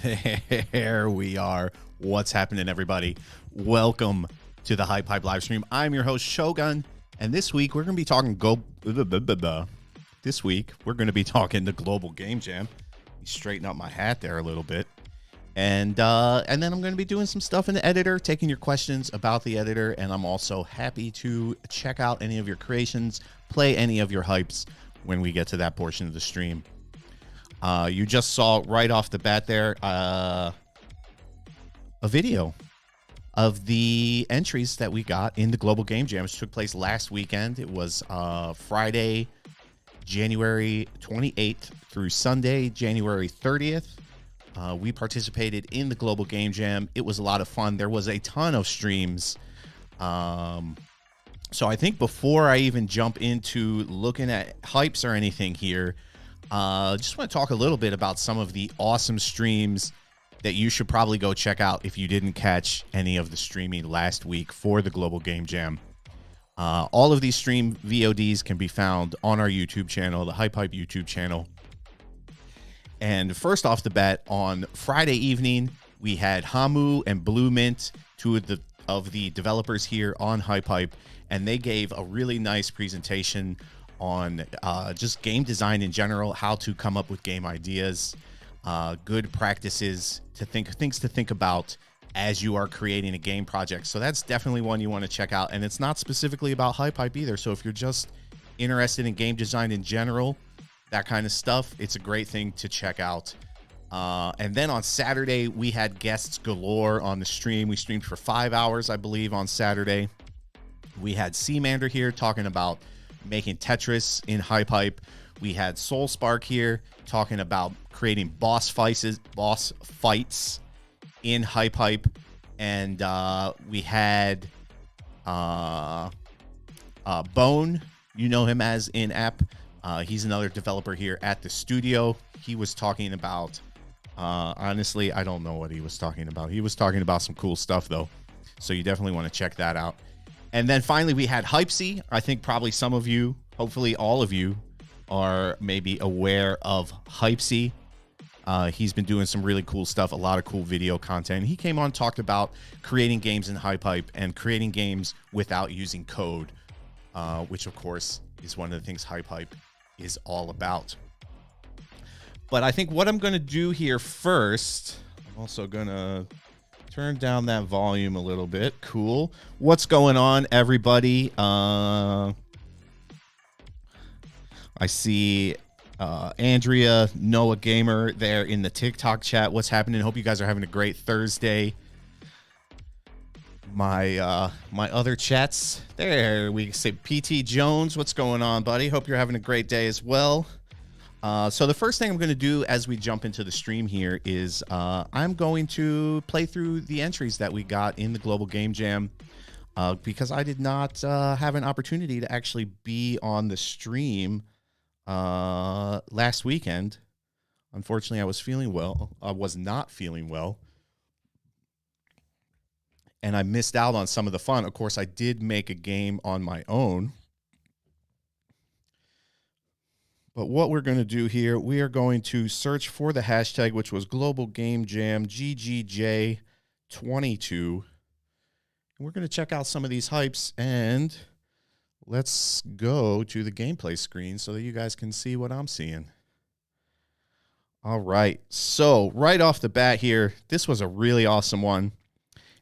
There we are. What's happening, everybody? Welcome to the HypeHype live stream. I'm your host, Shogun, and this week we're going to be talking This week we're going to be talking the Global Game Jam. Straighten up my hat there a little bit, and then I'm going to be doing some stuff in the editor, taking your questions about the editor, and I'm also happy to check out any of your creations, play any of your hypes when we get to that portion of the stream. You just saw right off the bat there a video of the entries that we got in the Global Game Jam, which took place last weekend. It was Friday, January 28th through Sunday, January 30th. We participated in the Global Game Jam. It was a lot of fun. There was a ton of streams. So I think before I even jump into looking at hypes or anything here, just want to talk a little bit about some of the awesome streams that you should probably go check out if you didn't catch any of the streaming last week for the Global Game Jam. All of these stream VODs can be found on our YouTube channel, the HypeHype YouTube channel. And first off the bat, on Friday evening, we had Hamu and Blue Mint, two of the developers here on HypeHype, and they gave a really nice presentation on just game design in general, how to come up with game ideas, good practices things to think about as you are creating a game project. So that's definitely one you want to check out. And it's not specifically about HypeHype either. So if you're just interested in game design in general, that kind of stuff, it's a great thing to check out. And then on Saturday, we had guests galore on the stream. We streamed for 5 hours, I believe, on Saturday. We had 𝗚𝗍 here talking about making Tetris in HypeHype. We had SoulSpark here talking about creating boss fights in HypeHype, and we had Bone, you know him as in app. He's another developer here at the studio. He was talking about, honestly, I don't know what he was talking about. He was talking about some cool stuff though, so you definitely want to check that out. And then finally, we had 𝗏𝗍. I think probably some of you, hopefully all of you, are maybe aware of 𝗏𝗏Ce. He's been doing some really cool stuff, a lot of cool video content. He came on, talked about creating games in HypeHype and creating games without using code, which, of course, is one of the things HypeHype is all about. But I think what I'm going to do here first, I'm also going to turn down that volume a little bit. Cool. What's going on, everybody? I see Andrea, Noah Gamer there in the TikTok chat. What's happening? Hope you guys are having a great Thursday. My my other chats there, we say PT Jones. What's going on, buddy? Hope you're having a great day as well. So the first thing I'm going to do as we jump into the stream here is I'm going to play through the entries that we got in the Global Game Jam, because I did not have an opportunity to actually be on the stream last weekend. Unfortunately, I was not feeling well, and I missed out on some of the fun. Of course, I did make a game on my own. But what we're going to do here, we are going to search for the hashtag, which was Global Game Jam GGJ22. And we're going to check out some of these hypes, and let's go to the gameplay screen so that you guys can see what I'm seeing. All right. So right off the bat here, this was a really awesome one.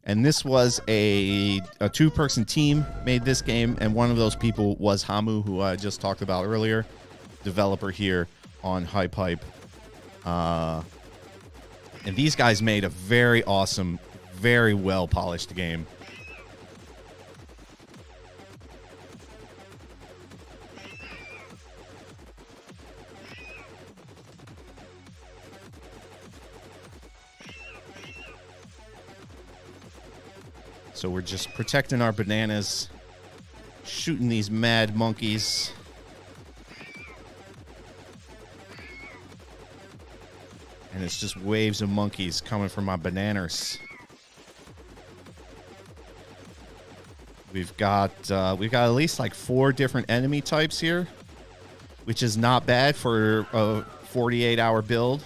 And this was a two-person team made this game, and one of those people was Hamu, who I just talked about earlier, developer here on HypeHype. And these guys made a very awesome, very well-polished game. So we're just protecting our bananas, shooting these mad monkeys. And it's just waves of monkeys coming from my bananas. We've got at least like 4 different enemy types here, which is not bad for a 48-hour build.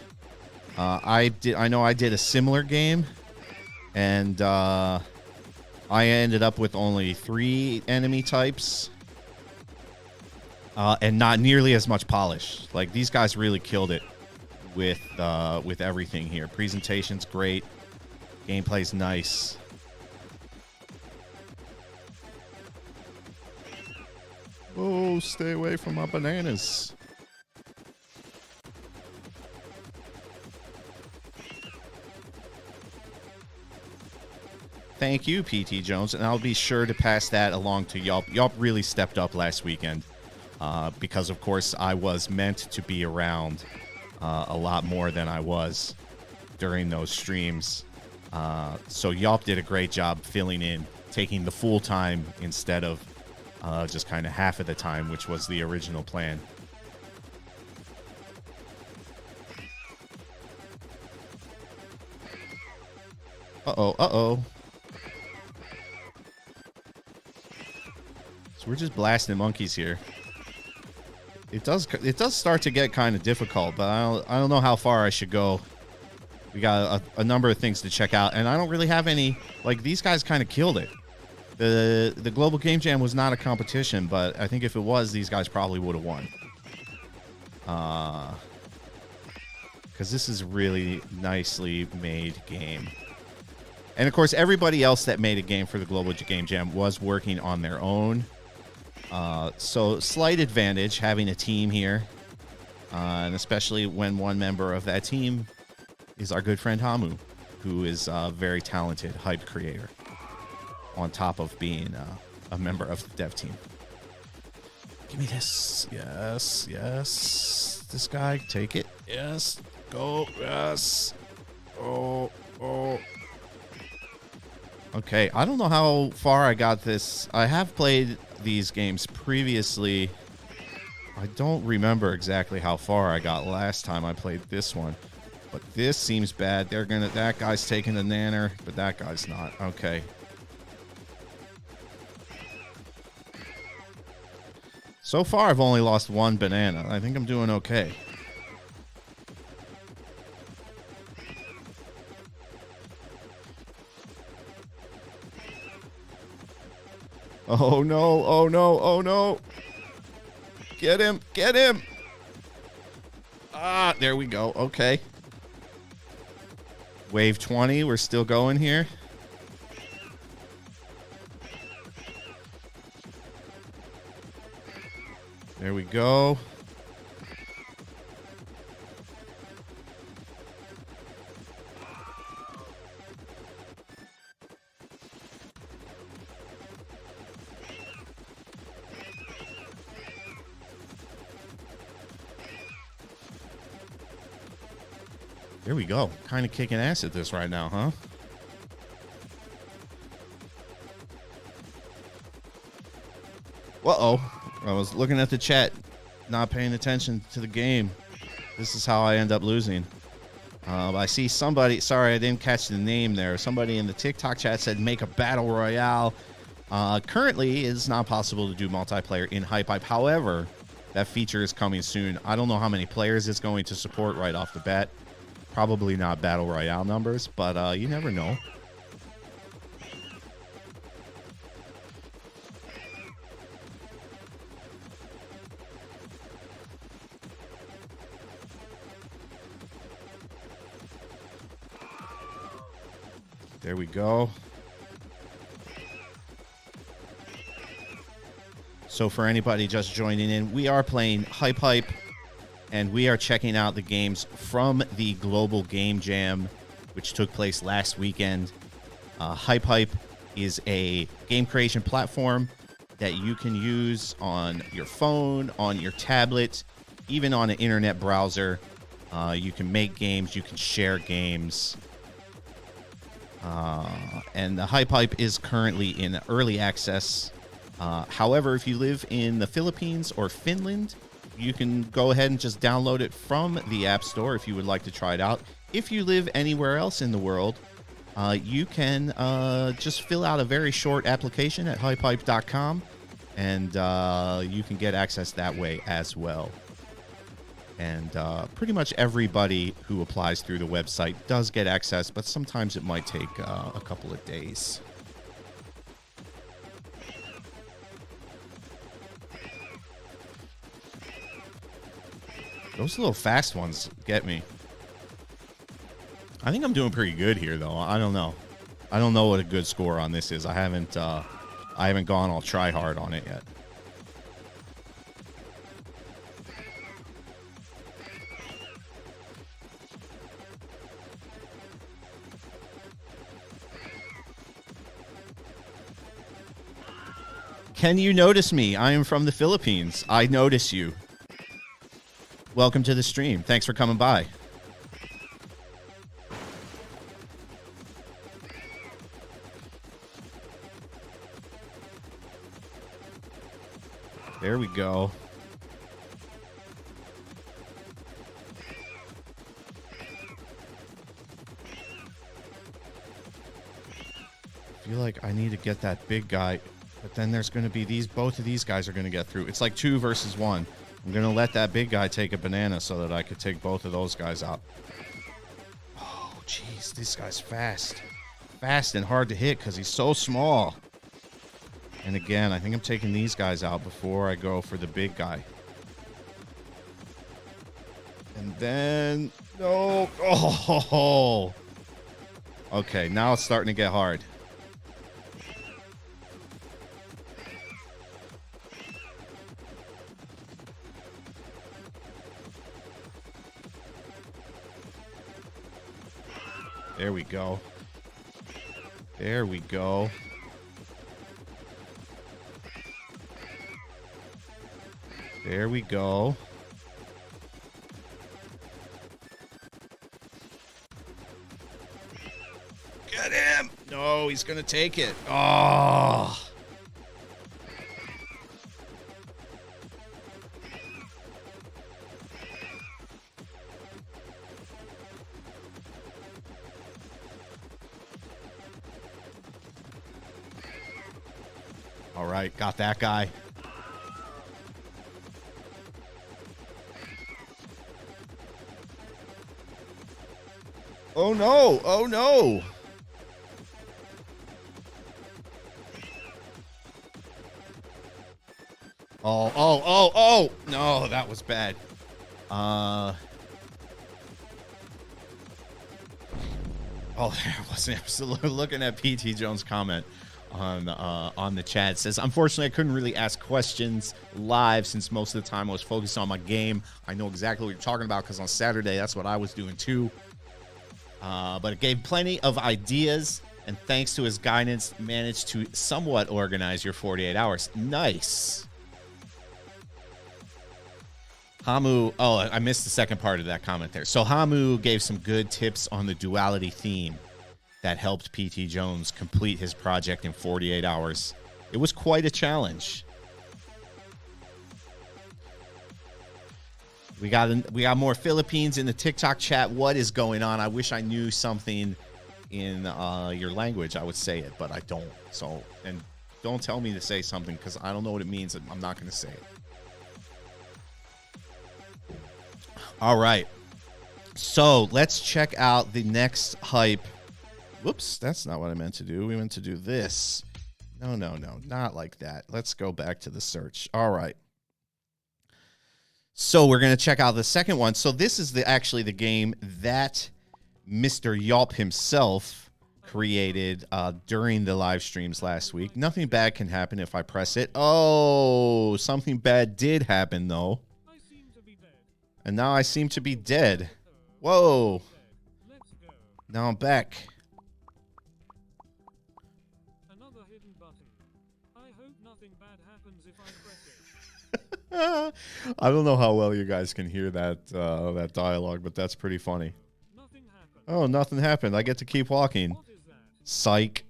I know I did a similar game, and I ended up with only 3 enemy types, and not nearly as much polish. Like, these guys really killed it with everything here. Presentation's great, gameplay's nice. Oh, stay away from my bananas. Thank you, PT Jones, and I'll be sure to pass that along to 𝗏𝗶. 𝗏𝗏 really stepped up last weekend because, of course, I was meant to be around a lot more than I was during those streams. So 𝗏𝗏 did a great job filling in, taking the full time instead of just kind of half of the time, which was the original plan. Uh-oh, uh-oh. So we're just blasting monkeys here. It does start to get kind of difficult, but I don't know how far I should go. We got a number of things to check out, and I don't really have any. Like, these guys kind of killed it. The Global Game Jam was not a competition, but I think if it was, these guys probably would have won. Because this is a really nicely made game. And of course, everybody else that made a game for the Global Game Jam was working on their own. So slight advantage having a team here, and especially when one member of that team is our good friend 𝗏𝗆, who is a very talented hype creator, on top of being a member of the dev team. Give me this. Yes, yes. This guy, take it. Yes. Go. Yes. Oh, oh. Okay, I don't know how far I got this. I have played these games previously. I don't remember exactly how far I got last time I played this one. But this seems bad. That guy's taking the nanner, but that guy's not. Okay. So far, I've only lost 1 banana. I think I'm doing okay. Oh no, oh no, oh no. Get him, get him. Ah, there we go. Okay. Wave 20, we're still going here. There we go. There we go. Kind of kicking ass at this right now, huh? Uh-oh. I was looking at the chat, not paying attention to the game. This is how I end up losing. I see somebody, sorry, I didn't catch the name there. Somebody in the TikTok chat said make a battle royale. Currently, it's not possible to do multiplayer in HypeHype. However, that feature is coming soon. I don't know how many players it's going to support right off the bat. Probably not battle royale numbers, but you never know. There we go. So for anybody just joining in, we are playing HypeHype, and we are checking out the games from the Global Game Jam, which took place last weekend. HypeHype is a game creation platform that you can use on your phone, on your tablet, even on an internet browser. You can make games, you can share games. And the HypeHype is currently in early access. However, if you live in the Philippines or Finland, you can go ahead and just download it from the App Store if you would like to try it out. If you live anywhere else in the world, you can just fill out a very short application at hypehype.com, and you can get access that way as well. And pretty much everybody who applies through the website does get access, but sometimes it might take a couple of days. Those little fast ones get me. I think I'm doing pretty good here, though. I don't know. I don't know what a good score on this is. I haven't gone all try hard on it yet. Can you notice me? I am from the Philippines. I notice you. Welcome to the stream. Thanks for coming by. There we go. I feel like I need to get that big guy. But then there's going to be both of these guys are going to get through. It's like 2 versus 1. I'm going to let that big guy take a banana so that I could take both of those guys out. Oh, jeez. This guy's fast. Fast and hard to hit because he's so small. And again, I think I'm taking these guys out before I go for the big guy. And then... No. Oh. Okay, now it's starting to get hard. There we go. There we go. There we go. Get him! No, he's gonna take it. Oh. All right, got that guy. Oh no! Oh no! Oh! No, that was bad. Oh, there was an absolute. Looking at PT Jones' comment on the chat, it says, unfortunately, I couldn't really ask questions live since most of the time I was focused on my game. I know exactly what you're talking about because on Saturday, that's what I was doing too. But it gave plenty of ideas, and thanks to his guidance, managed to somewhat organize your 48 hours. Nice. Hamu, oh, I missed the second part of that comment there. So Hamu gave some good tips on the duality theme that helped PT Jones complete his project in 48 hours. It was quite a challenge. We got more Philippines in the TikTok chat. What is going on? I wish I knew something in your language. I would say it, but I don't. So, and don't tell me to say something because I don't know what it means, and I'm not going to say it. All right. So let's check out the next hype. Whoops, that's not what I meant to do. We meant to do this. No, not like that. Let's go back to the search. All right. So we're going to check out the second one. So this is actually the game that Mr. 𝗏𝗆 himself created during the live streams last week. Nothing bad can happen if I press it. Oh, something bad did happen, though. And now I seem to be dead. Whoa. Now I'm back. Another hidden button. I hope nothing bad happens if I press it. I don't know how well you guys can hear that that dialogue, but that's pretty funny. Nothing happened. Oh, nothing happened. I get to keep walking. What is that? Psych.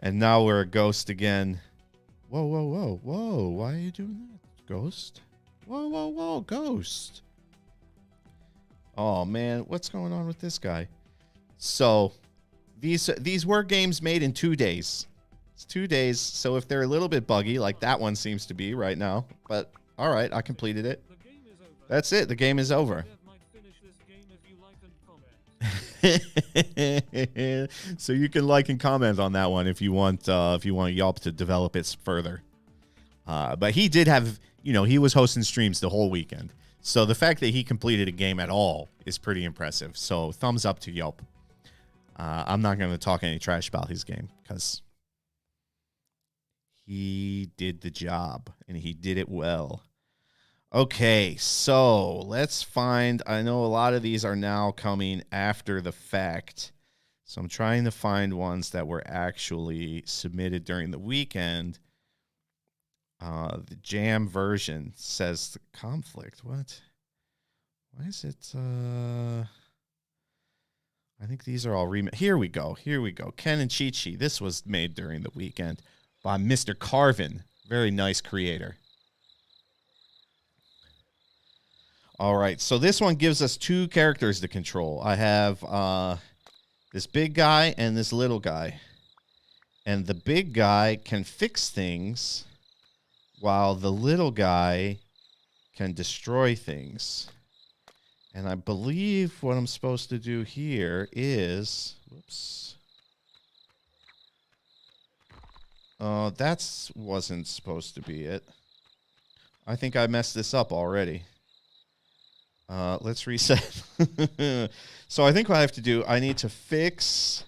And now we're a ghost again. Whoa, whoa, whoa, whoa. Why are you doing that, ghost? Whoa, whoa, whoa, ghost. Oh, man. What's going on with this guy? So, these were games made in 2 days. It's 2 days, so if they're a little bit buggy, like that one seems to be right now, but all right, I completed it. The game is over. That's it. The game is over. Dev might finish this game if you like and comment. So you can like and comment on that one if you want 𝗏𝗏 to develop it further. But he did have, he was hosting streams the whole weekend. So the fact that he completed a game at all is pretty impressive. So thumbs up to 𝗏𝗏. I'm not going to talk any trash about his game because he did the job and he did it well. Okay, so let's find, I know a lot of these are now coming after the fact. So I'm trying to find ones that were actually submitted during the weekend. The jam version says the conflict. What? Why is it? I think these are all Here we go. Ken and 𝗏𝗃𝗃. This was made during the weekend by Mr. 𝗏𝗏𝗃𝗏. Very nice creator. All right, so this one gives us 2 characters to control. I have this big guy and this little guy. And the big guy can fix things while the little guy can destroy things. And I believe what I'm supposed to do here is, whoops. That wasn't supposed to be it. I think I messed this up already. Let's reset. So I think what I have to do, I need to fix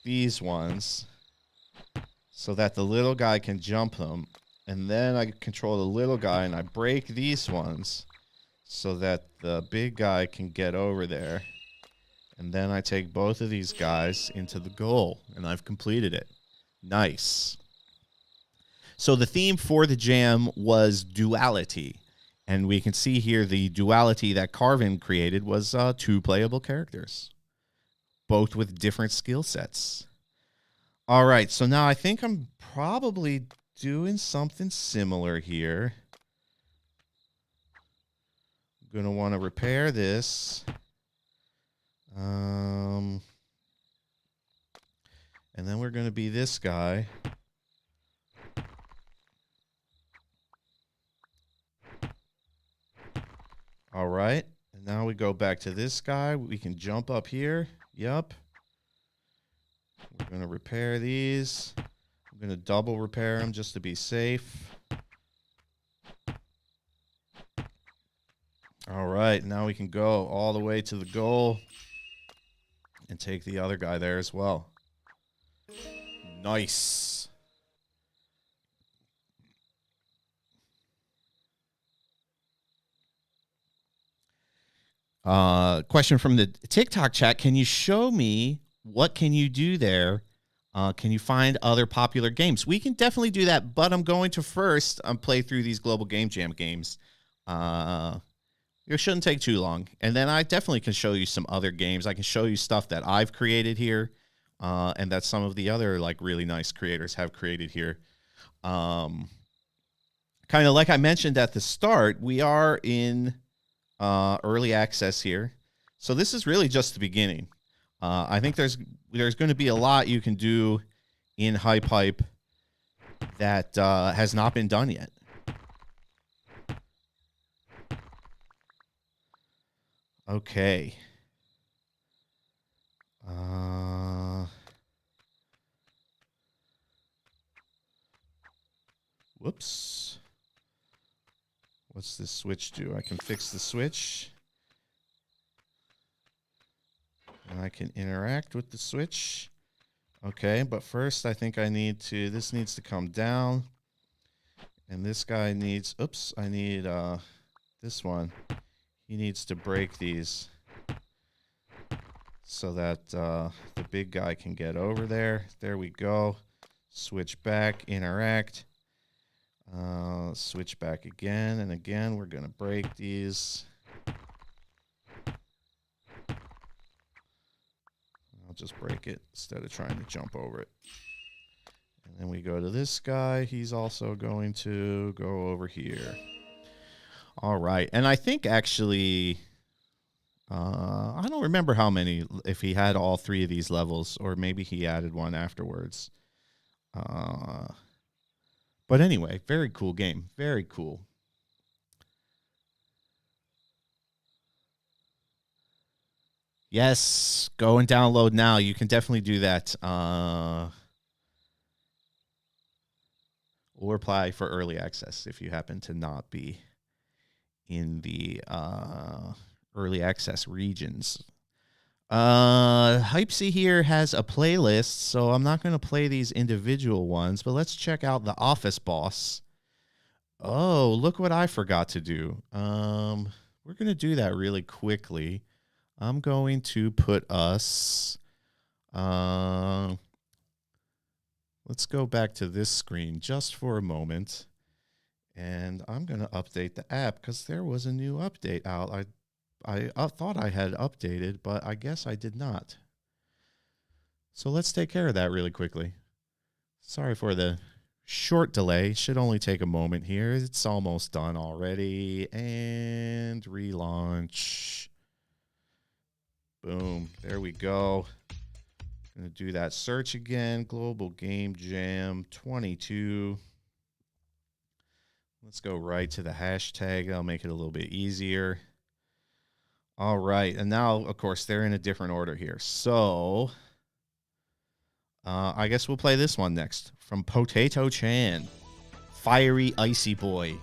these ones so that the little guy can jump them. And then I control the little guy and I break these ones so that the big guy can get over there. And then I take both of these guys into the goal, and I've completed it. Nice. So the theme for the jam was duality. And we can see here the duality that 𝗏𝗏𝗃𝗏 created was 2 playable characters, both with different skill sets. All right, so now I think I'm probably doing something similar here. Going to want to repair this. And then we're going to be this guy. All right. And now we go back to this guy. We can jump up here. Yep. We're going to repair these. I'm going to double repair them just to be safe. All right, now we can go all the way to the goal and take the other guy there as well. Nice. Question from the TikTok chat. Can you show me what can you do there? Can you find other popular games? We can definitely do that, but I'm going to first play through these Global Game Jam games. It shouldn't take too long. And then I definitely can show you some other games. I can show you stuff that I've created here and that some of the other really nice creators have created here. Kind of like I mentioned at the start, we are in early access here. So this is really just the beginning. I think there's going to be a lot you can do in HypeHype that has not been done yet. Okay. Whoops. What's this switch do? I can fix the switch. And I can interact with the switch. Okay, but first I think I need to, this needs to come down. And this guy needs, oops, I need this one. He needs to break these so that the big guy can get over there. There we go. Switch back, interact. Switch back again and again. We're going to break these. I'll just break it instead of trying to jump over it. And then we go to this guy. He's also going to go over here. All right. And I think actually, I don't remember how many, if he had all 3 of these levels, or maybe he added one afterwards. But anyway, very cool game. Very cool. Yes, go and download now. You can definitely do that. Or apply for early access if you happen to not be in the early access regions. 𝗙𝗵𝘁 here has a playlist, so I'm not going to play these individual ones, but let's check out the office boss. Oh, look what I forgot to do. We're going to do that really quickly. I'm going to put us, let's go back to this screen just for a moment. And I'm going to update the app because there was a new update out. I thought I had updated, but I guess I did not. So let's take care of that really quickly. Sorry for the short delay. Should only take a moment here. It's almost done already. And relaunch. Boom. There we go. Going to do that search again. Global Game Jam 22. Let's go right to the hashtag. That'll make it a little bit easier. All right. And now, of course, they're in a different order here. So I guess we'll play this one next. From 𝗏𝗏𝗄𝗏, Fiery Icy Boy.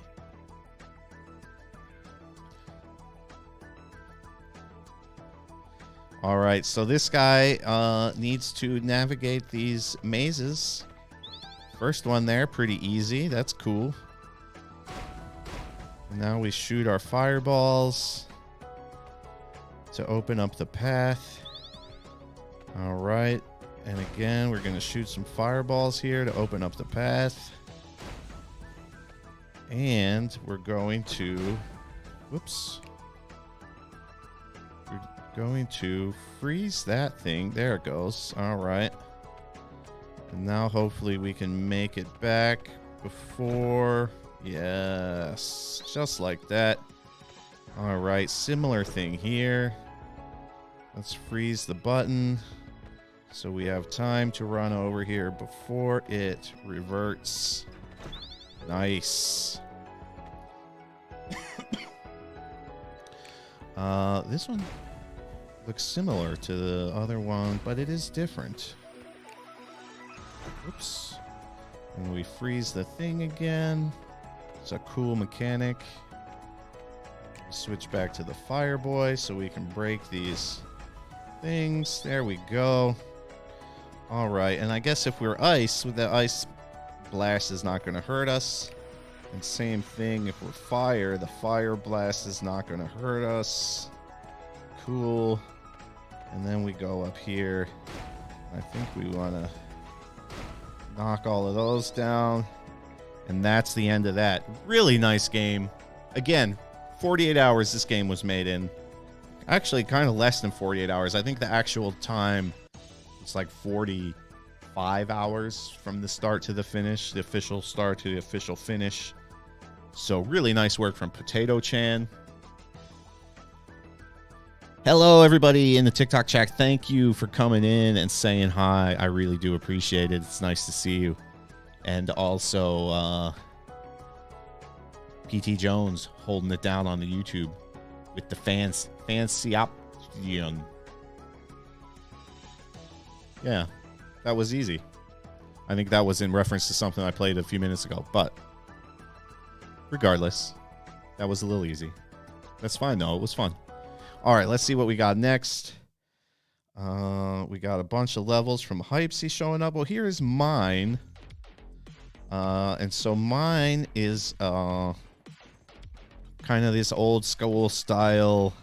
All right. So this guy needs to navigate these mazes. First one there, pretty easy. That's cool. Now we shoot our fireballs to open up the path. All right. And again, we're going to shoot some fireballs here to open up the path. And we're going to, whoops. We're going to freeze that thing. There it goes. All right. And now hopefully we can make it back before... Yes, just like that. All right, similar thing here. Let's freeze the button so we have time to run over here before it reverts. Nice. This one looks similar to the other one, but it is different. Oops. And we freeze the thing again. It's a cool mechanic. Switch back to the Fireboy so we can break these things. There we go. All right, and I guess if we're ice, with the ice blast is not going to hurt us. And same thing, if we're fire, the fire blast is not going to hurt us. Cool. And then we go up here. I think we want to knock all of those down. And that's the end of that. Really nice game. Again, 48 hours this game was made in. Actually, kind of less than 48 hours. I think the actual time is like 45 hours from the start to the finish. The official start to the official finish. So really nice work from 𝗏𝗏𝗄𝗏. Hello, everybody in the TikTok chat. Thank you for coming in and saying hi. I really do appreciate it. It's nice to see you. And also, PT Jones holding it down on the YouTube with the fancy option. Yeah, that was easy. I think that was in reference to something I played a few minutes ago. But regardless, that was a little easy. That's fine, though. It was fun. All right, let's see what we got next. We got a bunch of levels from 𝗙𝗵𝘁 showing up. Well, here is mine. And so mine is kind of this old school style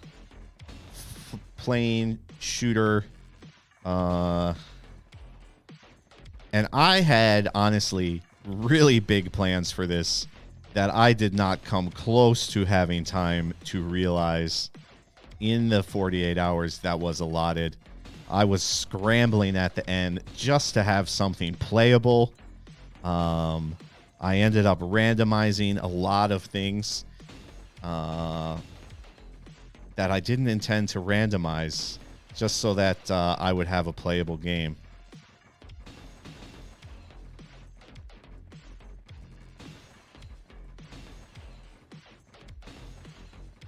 plane shooter. And I had, honestly, really big plans for this that I did not come close to having time to realize in the 48 hours that was allotted. I was scrambling at the end just to have something playable. I ended up randomizing a lot of things that I didn't intend to randomize just so that I would have a playable game.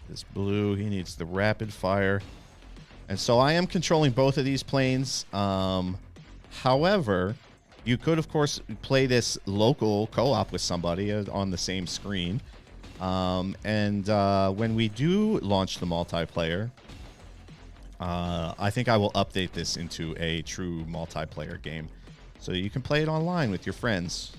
This blue, he needs the rapid fire. And so I am controlling both of these planes. However, you could, of course, play this local co-op with somebody on the same screen. When we do launch the multiplayer, I think I will update this into a true multiplayer game. So you can play it online with your friends.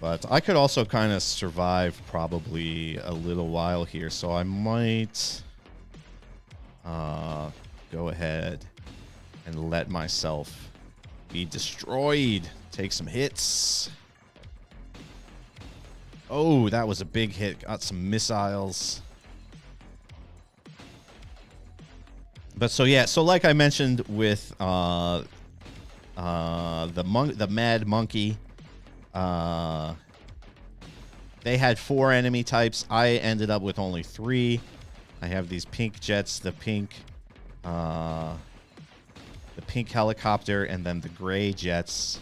But I could also kind of survive probably a little while here. So I might go ahead and let myself be destroyed. Take some hits. Oh, that was a big hit. Got some missiles. But so yeah, so like I mentioned with the Mad Monkey, they had 4 enemy types. I ended up with only 3. I have these pink jets, the pink helicopter, and then the gray jets.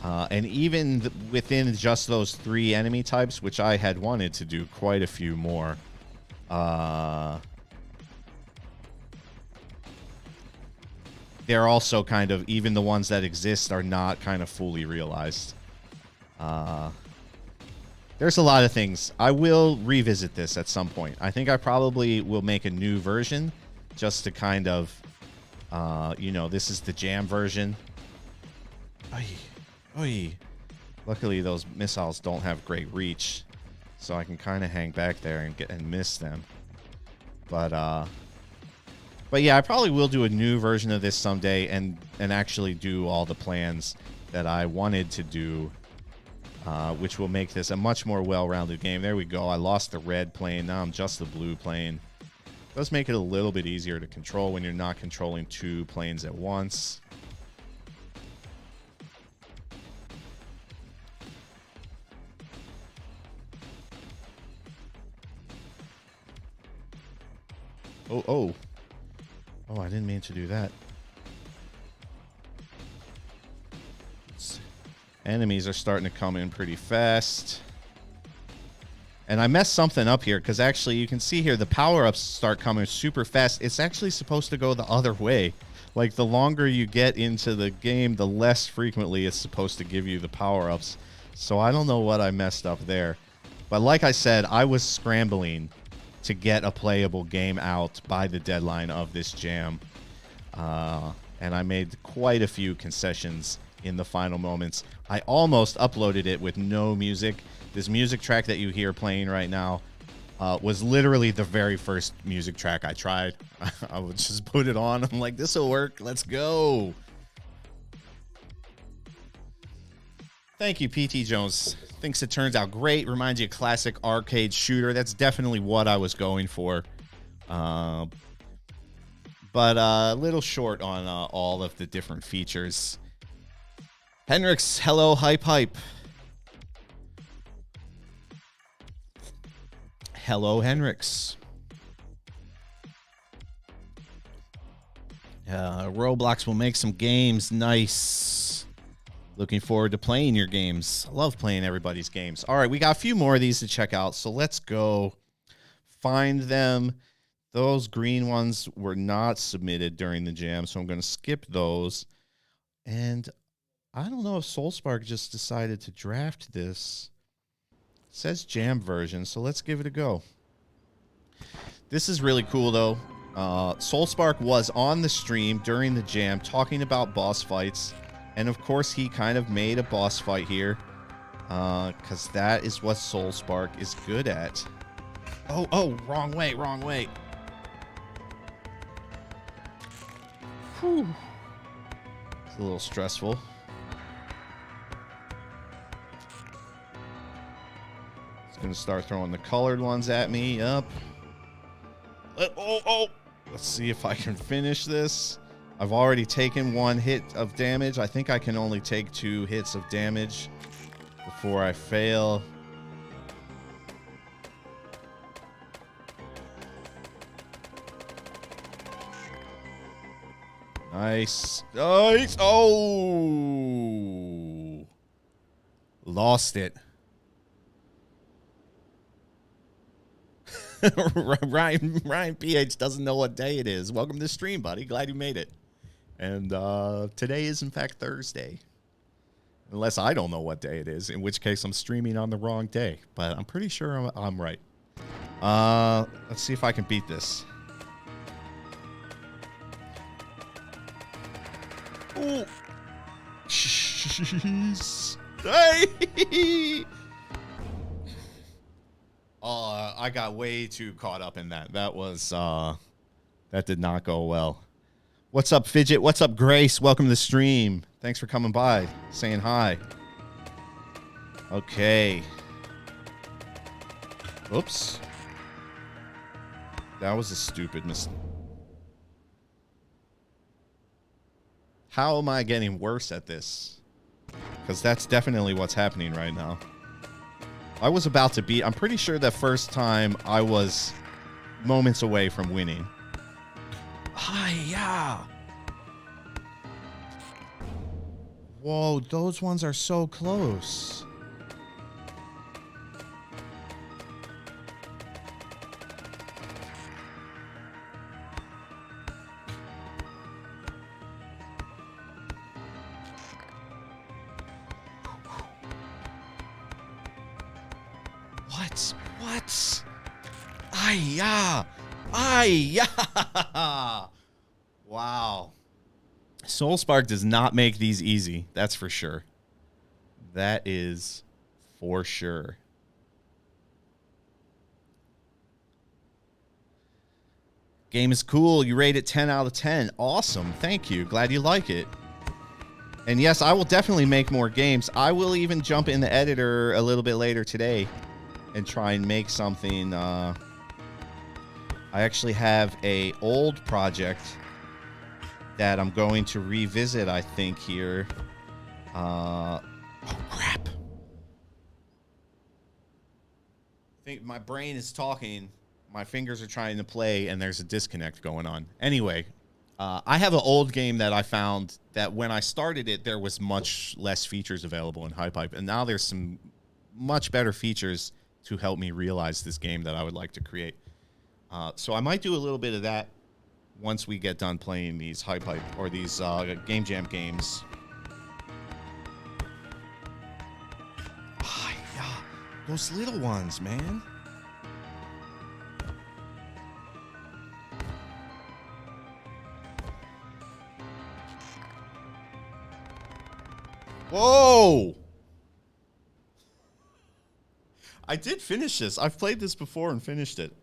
And even within just those 3 enemy types, which I had wanted to do quite a few more, they're also kind of, even the ones that exist are not kind of fully realized. There's a lot of things. I will revisit this at some point. I think I probably will make a new version just to kind of, you know, this is the jam version. Oy, oy. Luckily, those missiles don't have great reach, so I can kind of hang back there and miss them. But yeah, I probably will do a new version of this someday and actually do all the plans that I wanted to do, which will make this a much more well-rounded game. There we go. I lost the red plane. Now I'm just the blue plane. It does make it a little bit easier to control when you're not controlling 2 planes at once. Oh, I didn't mean to do that. Enemies are starting to come in pretty fast. And I messed something up here because actually you can see here the power-ups start coming super fast. It's actually supposed to go the other way. Like the longer you get into the game, the less frequently it's supposed to give you the power-ups. So I don't know what I messed up there. But like I said, I was scrambling to get a playable game out by the deadline of this jam. And I made quite a few concessions in the final moments. I almost uploaded it with no music. This music track that you hear playing right now was literally the very first music track I tried. I would just put it on. I'm like, this will work. Let's go. Thank you, PT Jones. Thinks it turns out great. Reminds you of classic arcade shooter. That's definitely what I was going for. But a little short on all of the different features. Henrix, hello, HypeHype. Hello, Henrix. Roblox will make some games. Nice. Looking forward to playing your games. I love playing everybody's games. All right, we got a few more of these to check out, so let's go find them. Those green ones were not submitted during the jam, so I'm going to skip those. And I don't know if 𝗏𝗏𝗃 just decided to draft this. It says jam version, so let's give it a go. This is really cool, though. 𝗏𝗏𝗃 was on the stream during the jam talking about boss fights. And, of course, he kind of made a boss fight here. Because that is what 𝗏𝗏𝗃 is good at. Oh, wrong way, wrong way. Whew. It's a little stressful. It's going to start throwing the colored ones at me. Yup. Let's see if I can finish this. I've already taken 1 hit of damage. I think I can only take 2 hits of damage before I fail. Nice. Nice. Oh. Lost it. Ryan PH doesn't know what day it is. Welcome to the stream, buddy. Glad you made it. And today is, in fact, Thursday. Unless I don't know what day it is, in which case I'm streaming on the wrong day. But I'm pretty sure I'm right. Let's see if I can beat this. Oh. Jeez. Hey! I got way too caught up in that. That was, that did not go well. What's up, Fidget? What's up, Grace? Welcome to the stream. Thanks for coming by, saying hi. Okay. Oops. That was a stupid mistake. How am I getting worse at this? Because that's definitely what's happening right now. I was about to beat... I'm pretty sure that first time I was moments away from winning. Hi-ya! Whoa, those ones are so close. What? Ay-ya! Ay-ya! Wow. Soulspark does not make these easy. That's for sure. That is for sure. Game is cool. You rate it 10 out of 10. Awesome. Thank you. Glad you like it. And yes, I will definitely make more games. I will even jump in the editor a little bit later today and try and make something. I actually have a old project that I'm going to revisit, I think, here. Oh, crap. I think my brain is talking. My fingers are trying to play, and there's a disconnect going on. Anyway, I have an old game that I found that when I started it, there was much less features available in HypeHype, and now there's some much better features to help me realize this game that I would like to create. So I might do a little bit of that once we get done playing these HypeHype or these Game Jam games. Ah, yeah. Those little ones, man. Whoa! I did finish this. I've played this before and finished it.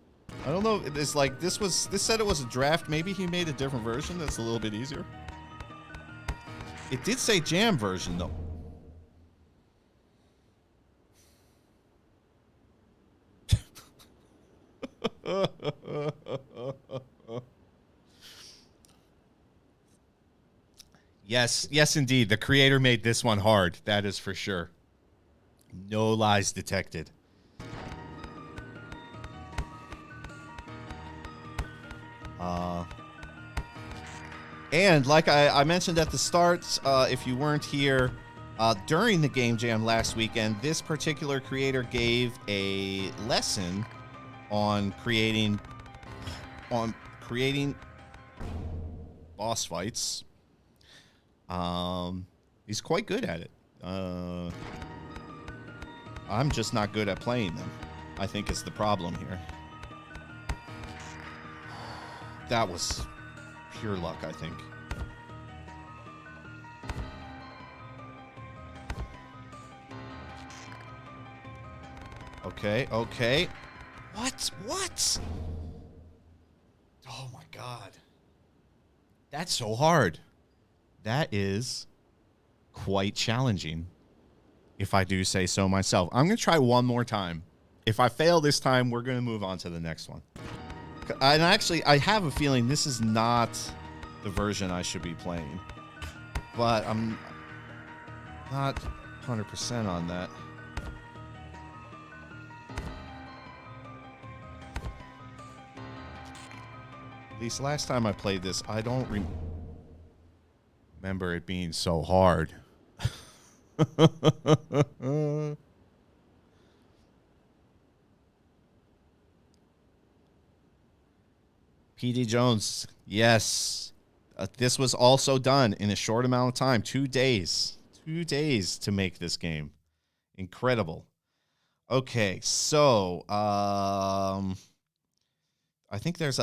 I don't know. It's like this said it was a draft. Maybe he made a different version that's a little bit easier. It did say jam version though. Yes, indeed. The creator made this one hard. That is for sure. No lies detected. And like I mentioned at the start, if you weren't here during the Game Jam last weekend, this particular creator gave a lesson on creating boss fights. He's quite good at it. I'm just not good at playing them, I think is the problem here. That was pure luck, I think. Okay. What? Oh my God. That's so hard. That is quite challenging, if I do say so myself. I'm going to try one more time. If I fail this time, we're going to move on to the next one. And actually, I have a feeling this is not the version I should be playing. But I'm not 100% on that. At least last time I played this, I don't remember it being so hard. PD Jones, yes. This was also done in a short amount of time. 2 days. 2 days to make this game. Incredible. Okay, so I think there's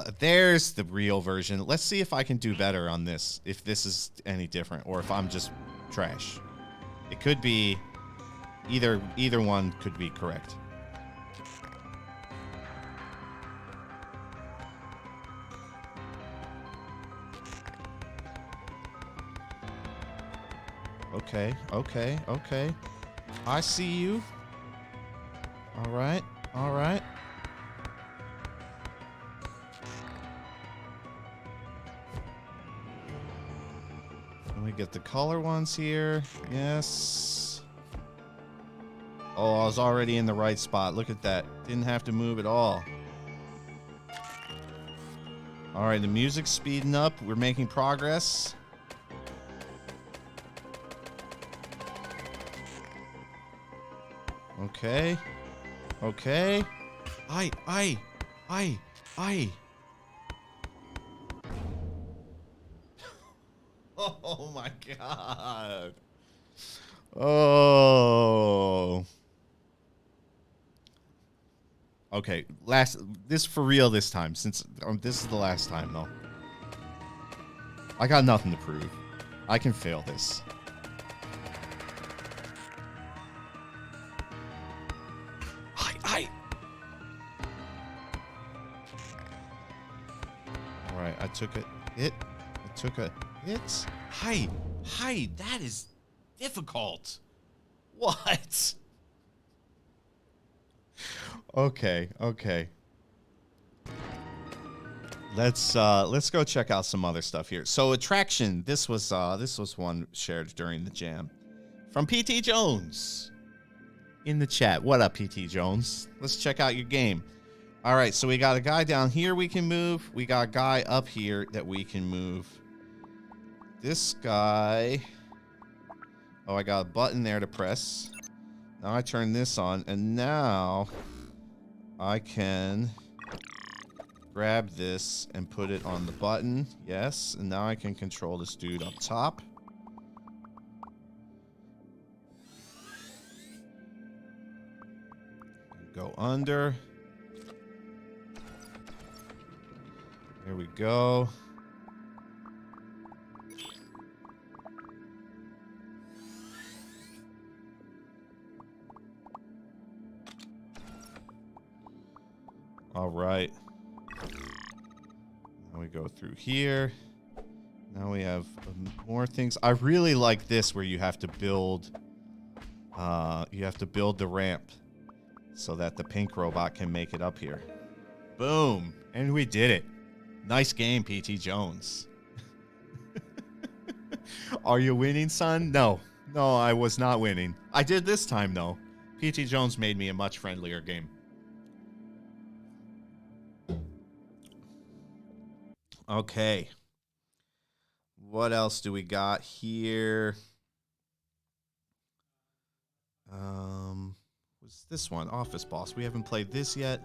the real version. Let's see if I can do better on this, if this is any different, or if I'm just trash. It could be either one could be correct. Okay, okay, okay. I see you. All right, all right. Let me get the color ones here. Yes. Oh, I was already in the right spot. Look at that. Didn't have to move at all. All right, the music's speeding up. We're making progress. Okay. Okay. Aye. Oh my god. Oh. Okay, this for real this time, since this is the last time though. I got nothing to prove. I can fail this. Alright, I took a hit. Hi, that is difficult. What? Okay. Let's go check out some other stuff here. So attraction, this was one shared during the jam from PT Jones in the chat. What up, PT Jones? Let's check out your game. All right, so we got a guy down here we can move. We got a guy up here that we can move. This guy. Oh, I got a button there to press. Now I turn this on, and now I can grab this and put it on the button. Yes, and now I can control this dude up top. Go under. There we go. All right. Now we go through here. Now we have more things. I really like this where you have to build the ramp so that the pink robot can make it up here. Boom. And we did it. Nice game, PT Jones. Are you winning, son? No, I was not winning. I did this time, though. PT Jones made me a much friendlier game. Okay. What else do we got here? What's this one? Office Boss. We haven't played this yet.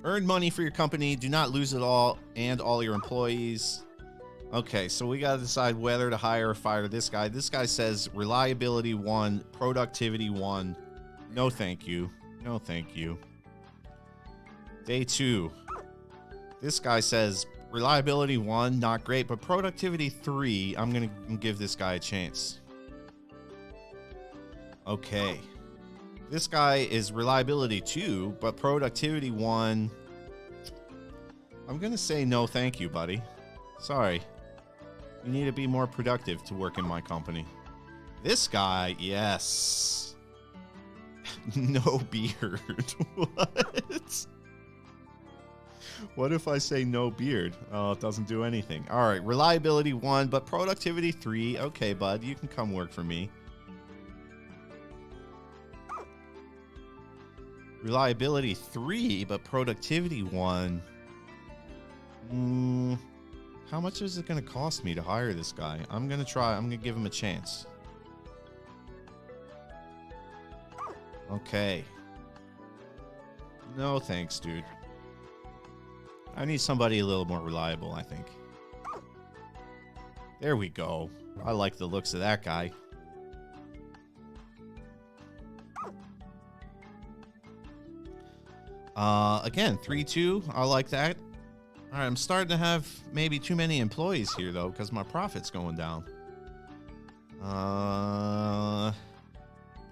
Earn money for your company. Do not lose it all and all your employees. Okay, so we got to decide whether to hire or fire this guy. This guy says reliability 1, productivity 1. No, thank you. No, thank you. Day 2. This guy says reliability 1, not great, but productivity 3. I'm going to give this guy a chance. Okay. This guy is reliability 2, but productivity 1. I'm going to say no thank you, buddy. Sorry. You need to be more productive to work in my company. This guy, yes. No beard. What? What if I say no beard? Oh, it doesn't do anything. All right, reliability 1, but productivity 3. Okay, bud, you can come work for me. Reliability 3, but productivity 1. How much is it going to cost me to hire this guy? I'm going to try. I'm going to give him a chance. Okay. No thanks, dude. I need somebody a little more reliable, I think. There we go. I like the looks of that guy. Again, 3-2. I like that. All right, I'm starting to have maybe too many employees here, though, because my profit's going down.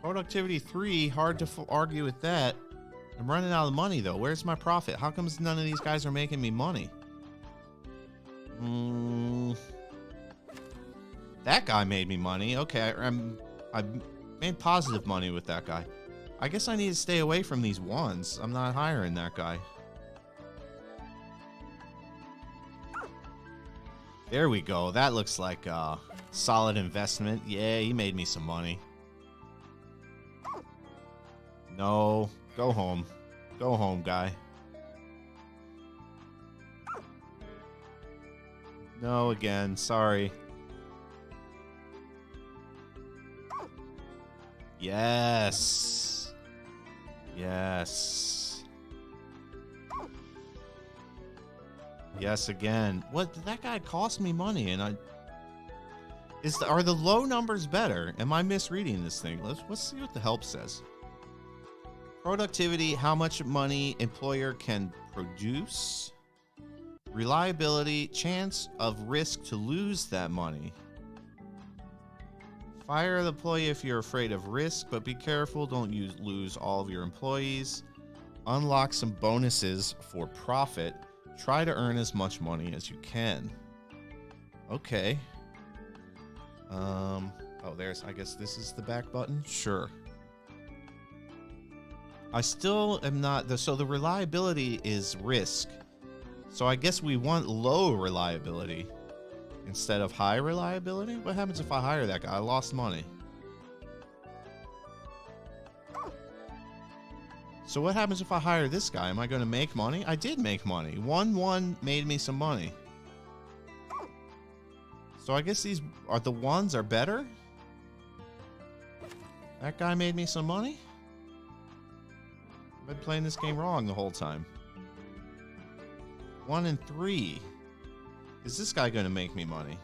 Productivity 3. Hard to argue with that. I'm running out of money, though. Where's my profit? How comes none of these guys are making me money? That guy made me money. Okay, I made positive money with that guy. I guess I need to stay away from these ones. I'm not hiring that guy. There we go. That looks like a solid investment. Yeah, he made me some money. No. Go home. Go home, guy. No, again. Sorry. Yes. Yes. Yes, again. What? That guy cost me money, and are the low numbers better? Am I misreading this thing? Let's see what the help says. Productivity, how much money employer can produce. Reliability, chance of risk to lose that money. Fire the employee if you're afraid of risk, but be careful, don't lose all of your employees. Unlock some bonuses for profit. Try to earn as much money as you can. Okay. Oh, I guess this is the back button? Sure. I still am not, so the reliability is risk. So I guess we want low reliability instead of high reliability? What happens if I hire that guy? I lost money. So what happens if I hire this guy? Am I going to make money? I did make money. 1-1 made me some money. So I guess these are the ones are better? That guy made me some money? I've been playing this game wrong the whole time. 1 and 3. Is this guy going to make me money?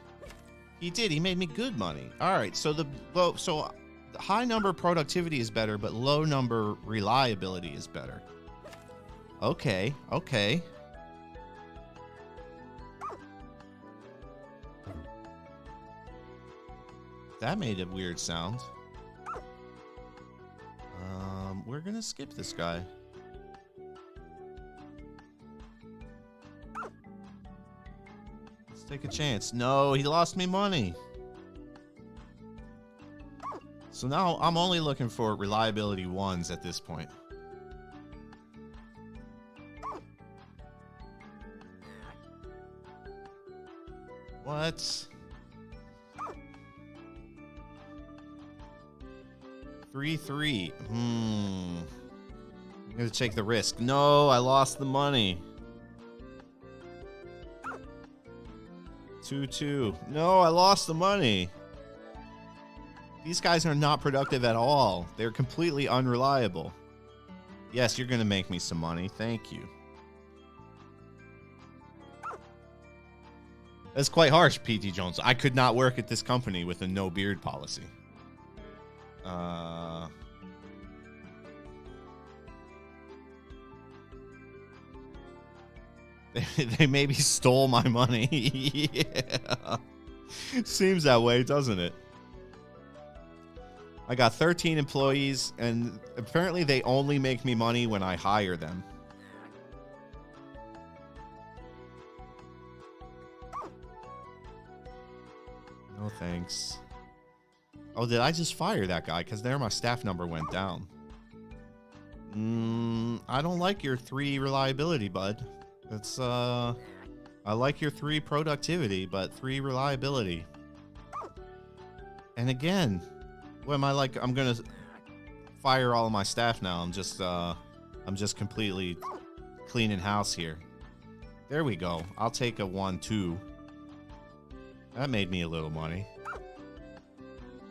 He did. He made me good money. All right. So the high number productivity is better, but low number reliability is better. Okay. Okay. That made a weird sound. We're gonna skip this guy. Let's take a chance. No, he lost me money. So now I'm only looking for reliability 1s at this point. What? 3-3. I'm gonna take the risk. No, I lost the money. 2-2. No, I lost the money. These guys are not productive at all. They're completely unreliable. Yes, you're gonna make me some money. Thank you. That's quite harsh, PT Jones. I could not work at this company with a no beard policy. They maybe stole my money. Yeah. Seems that way, doesn't it? I got 13 employees, and apparently they only make me money when I hire them. No thanks. Oh, did I just fire that guy? Because there my staff number went down. I don't like your 3 reliability, bud. It's, I like your 3 productivity, but 3 reliability. And again, what am I like? I'm gonna fire all of my staff now. I'm just completely cleaning house here. There we go. I'll take a 1-2. That made me a little money.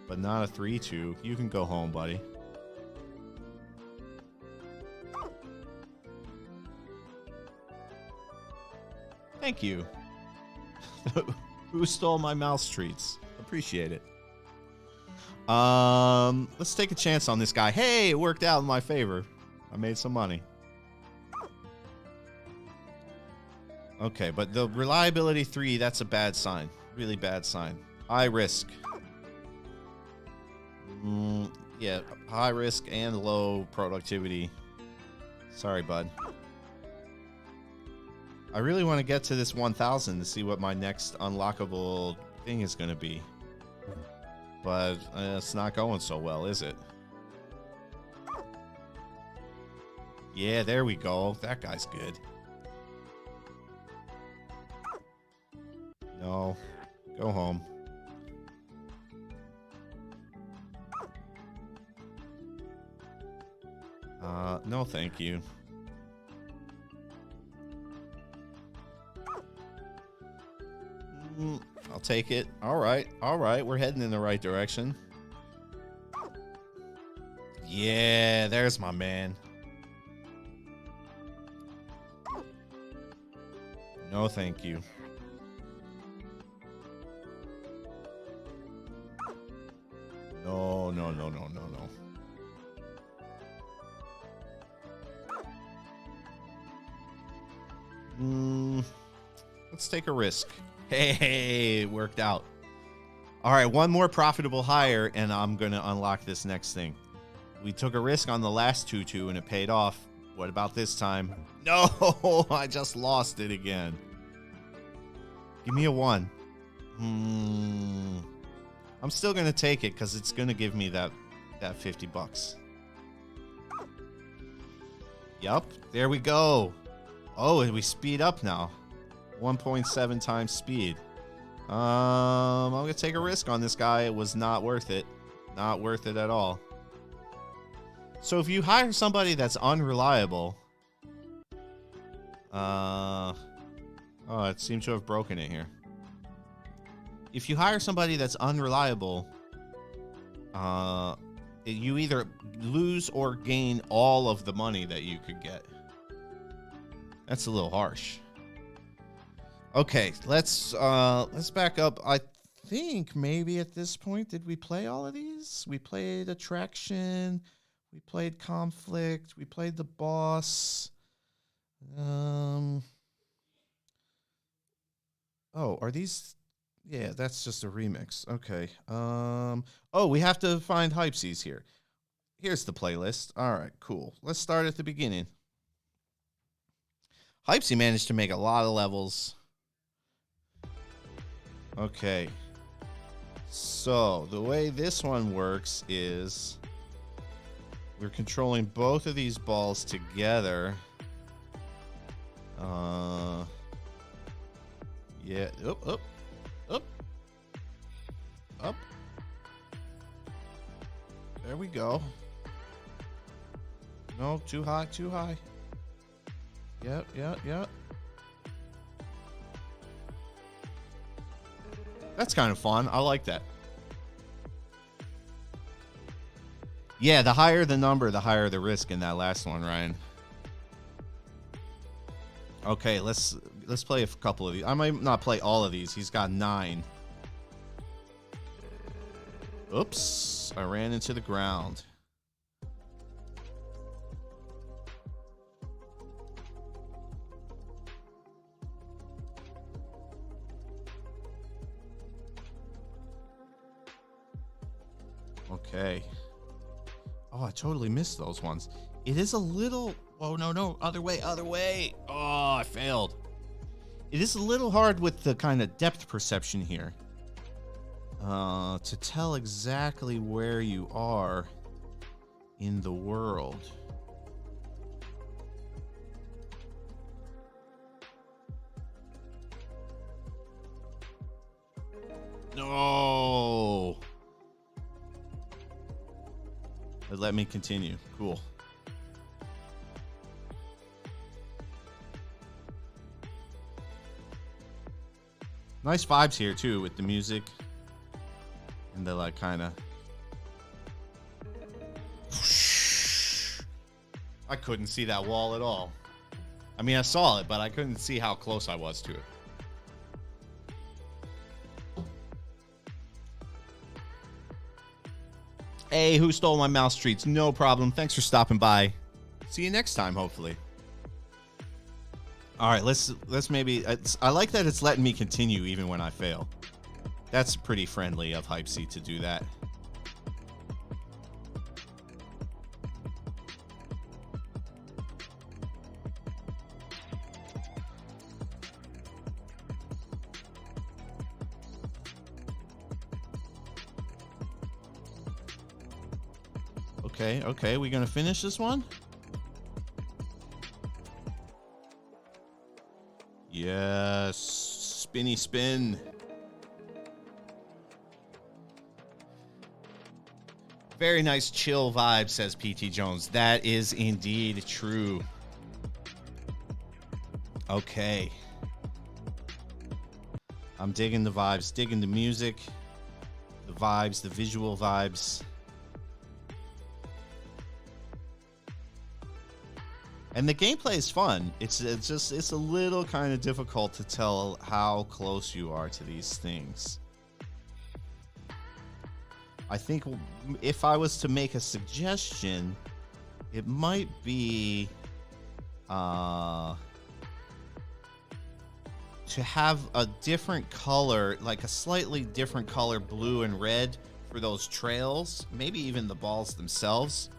But not a 3-2. You can go home, buddy. Thank you. Who stole my mouse treats? Appreciate it. Let's take a chance on this guy. Hey, it worked out in my favor. I made some money. Okay, but the reliability 3, that's a bad sign. Really bad sign. High risk. Yeah, high risk and low productivity. Sorry, bud. I really want to get to this 1,000 to see what my next unlockable thing is going to be. But it's not going so well, is it? Yeah, there we go. That guy's good. No. Go home. No thank you. I'll take it. All right. We're heading in the right direction. Yeah, there's my man. No thank you. No. Let's take a risk. Hey, it worked out. All right, one more profitable hire, and I'm going to unlock this next thing. We took a risk on the last 2-2, and it paid off. What about this time? No, I just lost it again. Give me a 1. I'm still going to take it because it's going to give me that $50. Yup, there we go. Oh, and we speed up now. 1.7 times speed. I'm going to take a risk on this guy. It was not worth it. Not worth it at all. So if you hire somebody that's unreliable... oh, it seemed to have broken it here. If you hire somebody that's unreliable, you either lose or gain all of the money that you could get. That's a little harsh. Okay, let's back up. I think maybe at this point, did we play all of these? We played Attraction, we played Conflict, we played the Boss. Oh, are these? Yeah, that's just a remix. Okay. Oh, we have to find 𝗙𝗆𝗃𝗃 here. Here's the playlist. All right, cool. Let's start at the beginning. 𝗙𝗆𝗃𝗃 managed to make a lot of levels. Okay. So, the way this one works is we're controlling both of these balls together. Yeah, up. There we go. No, too high. Yep. That's kind of fun. I like that. Yeah, the higher the number, the higher the risk in that last one, Ryan. Okay, let's play a couple of these. I might not play all of these. He's got 9. Oops, I ran into the ground. Okay. Oh, I totally missed those ones. It is a little... Oh, no. Other way. Oh, I failed. It is a little hard with the kind of depth perception here. To tell exactly where you are in the world. No. Let me continue. Cool. Nice vibes here too with the music and the like kind of. I couldn't see that wall at all. I mean, I saw it, but I couldn't see how close I was to it. Hey, who stole my mouse treats? No problem. Thanks for stopping by. See you next time, hopefully. All right, let's maybe. I like that it's letting me continue even when I fail. That's pretty friendly of 𝗙𝗍𝒄 to do that. Okay, we gonna finish this one? Yes, spinny spin. Very nice chill vibe, says PT Jones. That is indeed true. Okay. I'm digging the vibes, digging the music, the vibes, the visual vibes. And the gameplay is fun. It's a little kind of difficult to tell how close you are to these things. I think if I was to make a suggestion, it might be to have a different color, like a slightly different color, blue and red, for those trails, maybe even the balls themselves,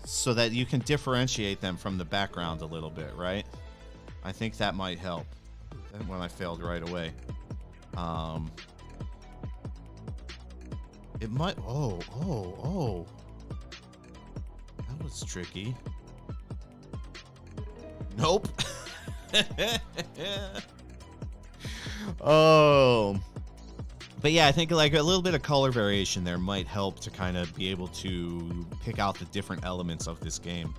so that you can differentiate them from the background a little bit, right? I think that might help. That one I failed right away. It might. Oh. That was tricky. Nope. Oh. But yeah, I think like a little bit of color variation there might help to kind of be able to pick out the different elements of this game.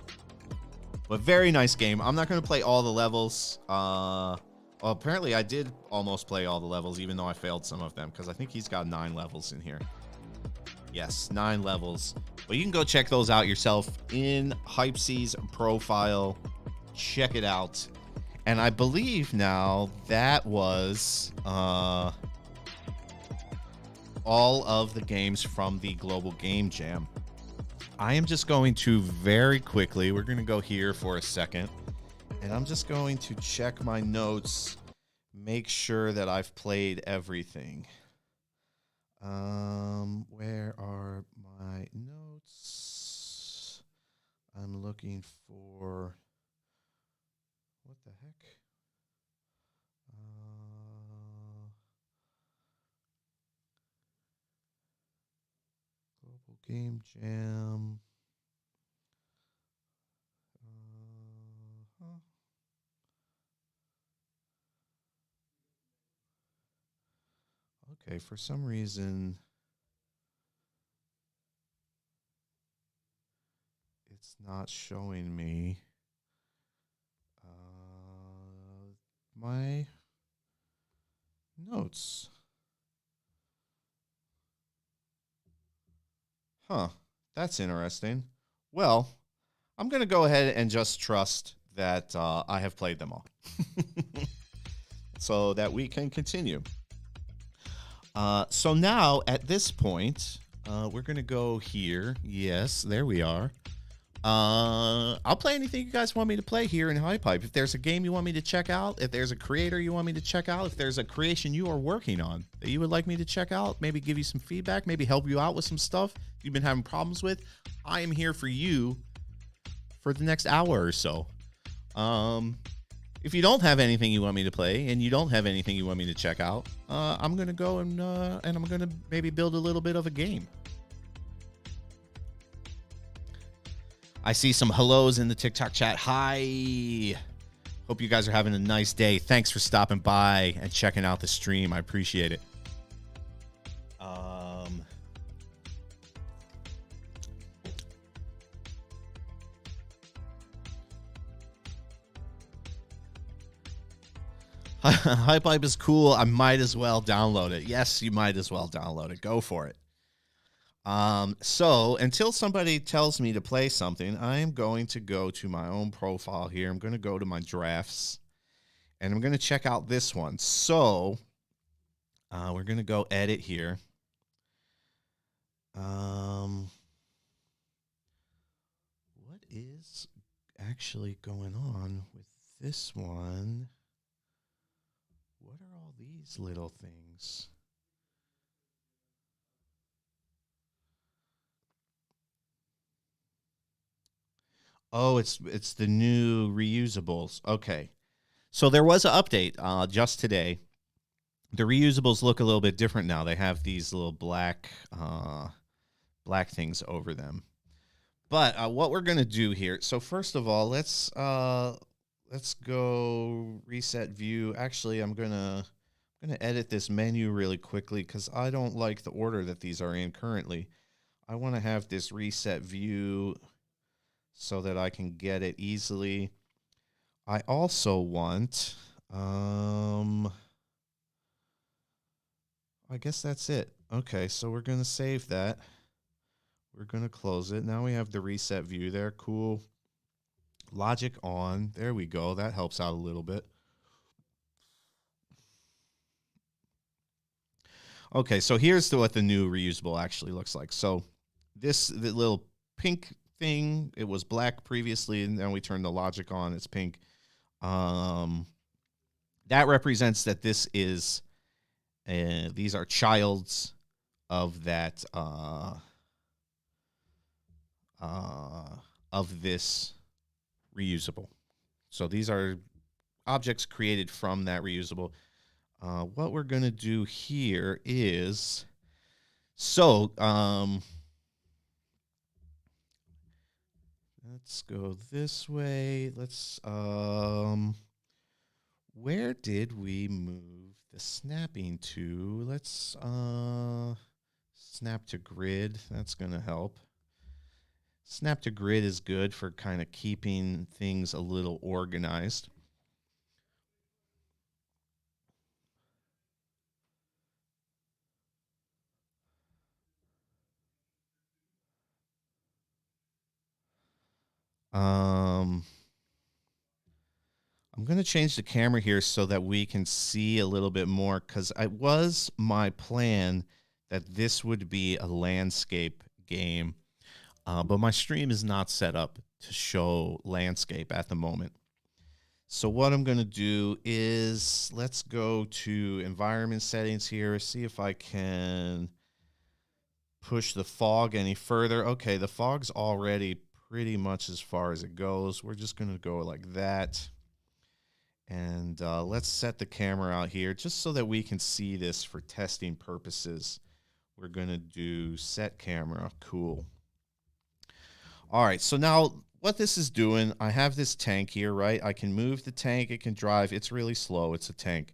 But very nice game. I'm not going to play all the levels. Well, apparently I did almost play all the levels, even though I failed some of them, because I think he's got 9 levels in here. Yes, 9 levels. But you can go check those out yourself in 𝗙𝗍𝒄's profile. Check it out. And I believe now that was all of the games from the Global Game Jam. I am just going to very quickly, we're going to go here for a second, and I'm just going to check my notes, make sure that I've played everything. Where are my notes? I'm looking for, what the heck? Global Game Jam. Okay, for some reason, it's not showing me my notes. Huh, that's interesting. Well, I'm going to go ahead and just trust that I have played them all so that we can continue. So now, at this point, we're going to go here. Yes, there we are. I'll play anything you guys want me to play here in HypeHype. If there's a game you want me to check out, if there's a creator you want me to check out, if there's a creation you are working on that you would like me to check out, maybe give you some feedback, maybe help you out with some stuff you've been having problems with, I am here for you for the next hour or so. If you don't have anything you want me to play and you don't have anything you want me to check out, I'm going to go and I'm going to maybe build a little bit of a game. I see some hellos in the TikTok chat. Hi. Hope you guys are having a nice day. Thanks for stopping by and checking out the stream. I appreciate it. HypeHype is cool. I might as well download it. Yes, you might as well download it. Go for it. So until somebody tells me to play something, I am going to go to my own profile here. I'm going to go to my drafts and I'm going to check out this one. So, we're going to go edit here. actually going on with this one? What are all these little things? Oh, it's the new reusables. Okay. So there was an update just today. The reusables look a little bit different now. They have these little black things over them. But what we're going to do here, so first of all, let's go reset view. Actually, I'm going to edit this menu really quickly because I don't like the order that these are in currently. I want to have this reset view so that I can get it easily. I also want, I guess that's it. Okay, so we're going to save that. We're going to close it. Now we have the reset view there. Cool. Logic on. There we go. That helps out a little bit. Okay, so here's what the new reusable actually looks like. So the little pink thing, it was black previously, and then we turned the logic on. It's pink. That represents that this is, these are childs of that, of this reusable. So these are objects created from that reusable. What we're going to do here is, so let's go this way. Let's, where did we move the snapping to? Let's snap to grid. That's going to help. Snap to grid is good for kind of keeping things a little organized. I'm going to change the camera here so that we can see a little bit more, because it was my plan that this would be a landscape game. But my stream is not set up to show landscape at the moment. So what I'm going to do is let's go to environment settings here, see if I can push the fog any further. Okay, the fog's already pretty much as far as it goes. We're just going to go like that. And let's set the camera out here just so that we can see this for testing purposes. We're going to do set camera. Cool. All right, so now what this is doing, I have this tank here, right? I can move the tank, it can drive. It's really slow, it's a tank.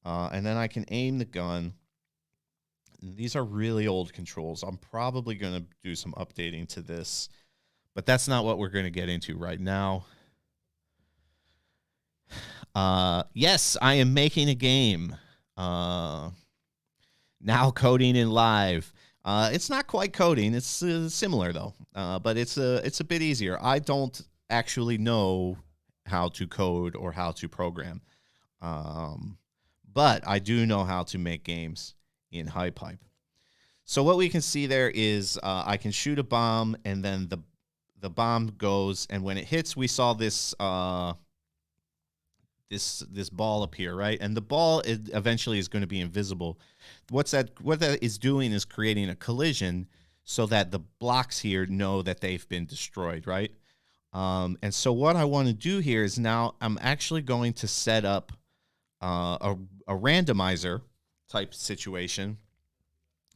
And then I can aim the gun. And these are really old controls. I'm probably going to do some updating to this, but that's not what we're going to get into right now. Yes, I am making a game. Now coding in live. It's not quite coding. It's similar though, but it's a bit easier. I don't actually know how to code or how to program, but I do know how to make games in HypeHype. So what we can see there is I can shoot a bomb, and then the bomb goes, and when it hits, we saw this this ball appear, right? And the ball eventually is going to be invisible. What that is doing is creating a collision so that the blocks here know that they've been destroyed, right? And so what I want to do here is now I'm actually going to set up a randomizer type situation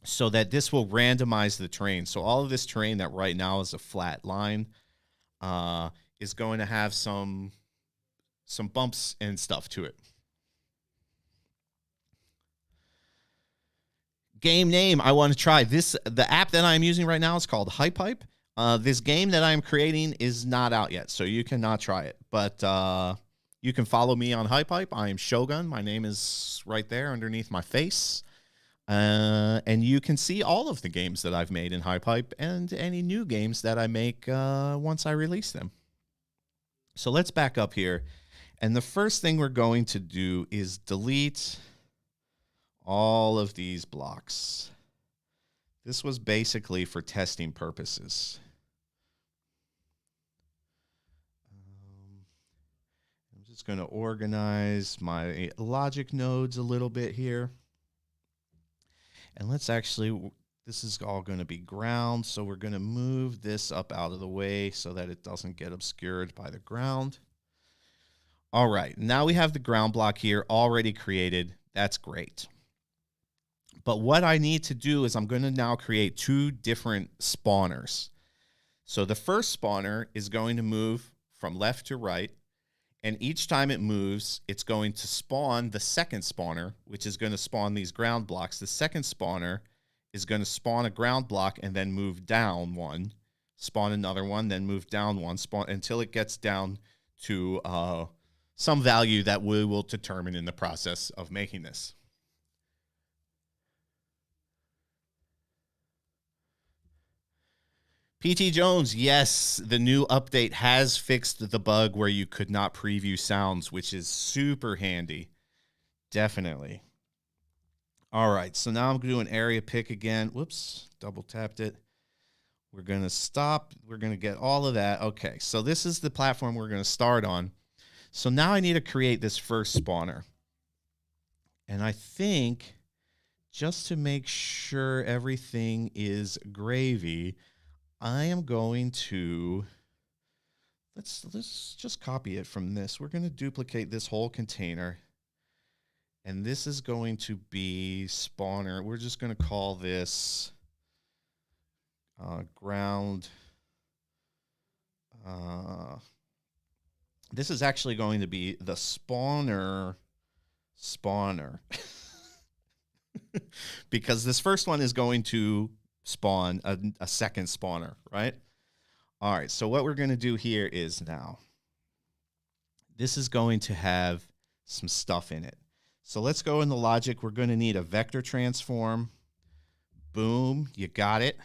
so that this will randomize the terrain. So all of this terrain that right now is a flat line is going to have some bumps and stuff to it. Game name I want to try. The app that I'm using right now is called HypeHype. This game that I'm creating is not out yet, so you cannot try it. But you can follow me on HypeHype. I am Shogun. My name is right there underneath my face. And you can see all of the games that I've made in HypeHype and any new games that I make once I release them. So let's back up here. And the first thing we're going to do is delete all of these blocks. This was basically for testing purposes. just going to organize my logic nodes a little bit here. And let's actually, this is all going to be ground. So we're going to move this up out of the way so that it doesn't get obscured by the ground. All right, now we have the ground block here already created. That's great. But what I need to do is I'm going to now create two different spawners. So the first spawner is going to move from left to right. And each time it moves, it's going to spawn the second spawner, which is going to spawn these ground blocks. The second spawner is going to spawn a ground block and then move down one, spawn another one, then move down one, spawn until it gets down to some value that we will determine in the process of making this. PT Jones, yes, the new update has fixed the bug where you could not preview sounds, which is super handy. Definitely. All right, so now I'm going to do an area pick again. Whoops, double tapped it. We're going to stop. We're going to get all of that. Okay, so this is the platform we're going to start on. So now I need to create this first spawner. And I think just to make sure everything is gravy, I am going to, let's just copy it from this. We're going to duplicate this whole container. And this is going to be spawner. We're just going to call this ground. This is actually going to be the spawner. Because this first one is going to spawn a second spawner, right? All right, so what we're going to do here is now, this is going to have some stuff in it. So let's go in the logic. We're going to need a vector transform. Boom, you got it.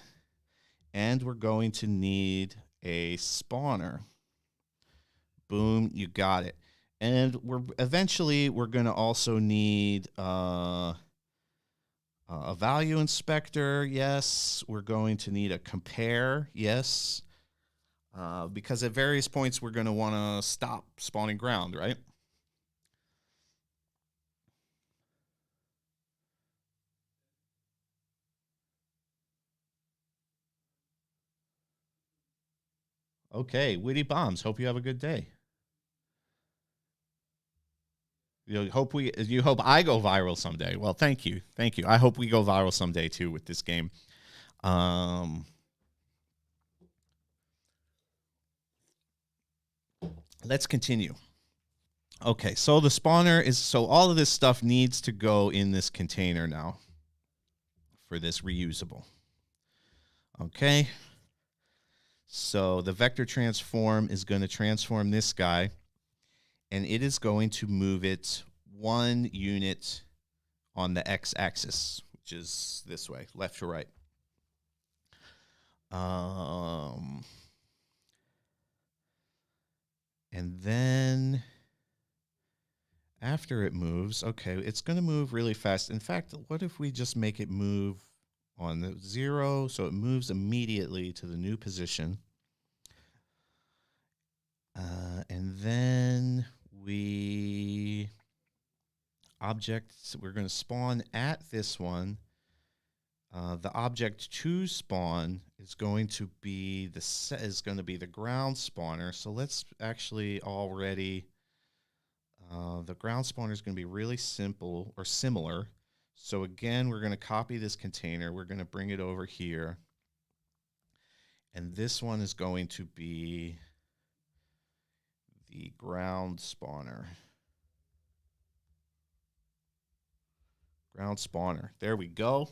And we're going to need a spawner. Boom, you got it. And eventually we're going to also need a value inspector, yes. We're going to need a compare, yes. Because at various points we're going to want to stop spawning ground, right? Okay, Witty Bombs, hope you have a good day. You hope I go viral someday. Well, thank you. Thank you. I hope we go viral someday too with this game. Let's continue. Okay, so the spawner is, so all of this stuff needs to go in this container now for this reusable. Okay. So the vector transform is going to transform this guy, and it is going to move it 1 unit on the x-axis, which is this way, left to right. And then after it moves, okay, it's going to move really fast. In fact, what if we just make it move on the 0, so it moves immediately to the new position. And then we're going to spawn at this one. The object to spawn is going to be the ground spawner. So let's actually already, the ground spawner is going to be really simple or similar. So again, we're going to copy this container. We're going to bring it over here. And this one is going to be the ground spawner. Ground spawner. There we go.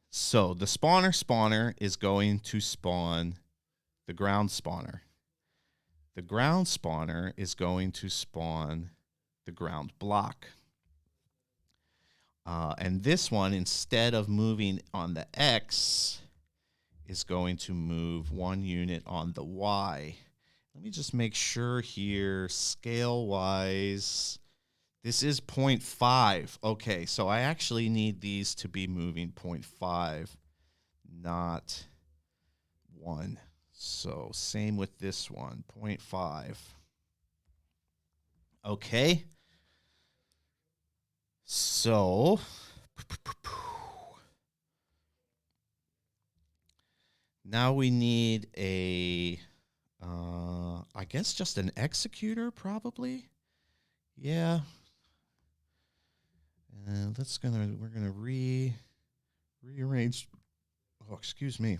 So the spawner is going to spawn the ground spawner. The ground spawner is going to spawn the ground block. And this one, instead of moving on the X, is going to move 1 unit on the Y. Let me just make sure here, scale-wise, this is 0.5. Okay, so I actually need these to be moving 0.5, not 1. So same with this one, 0.5. Okay. So now we need a, I guess just an executor probably. Yeah. And we're gonna rearrange. Oh, excuse me.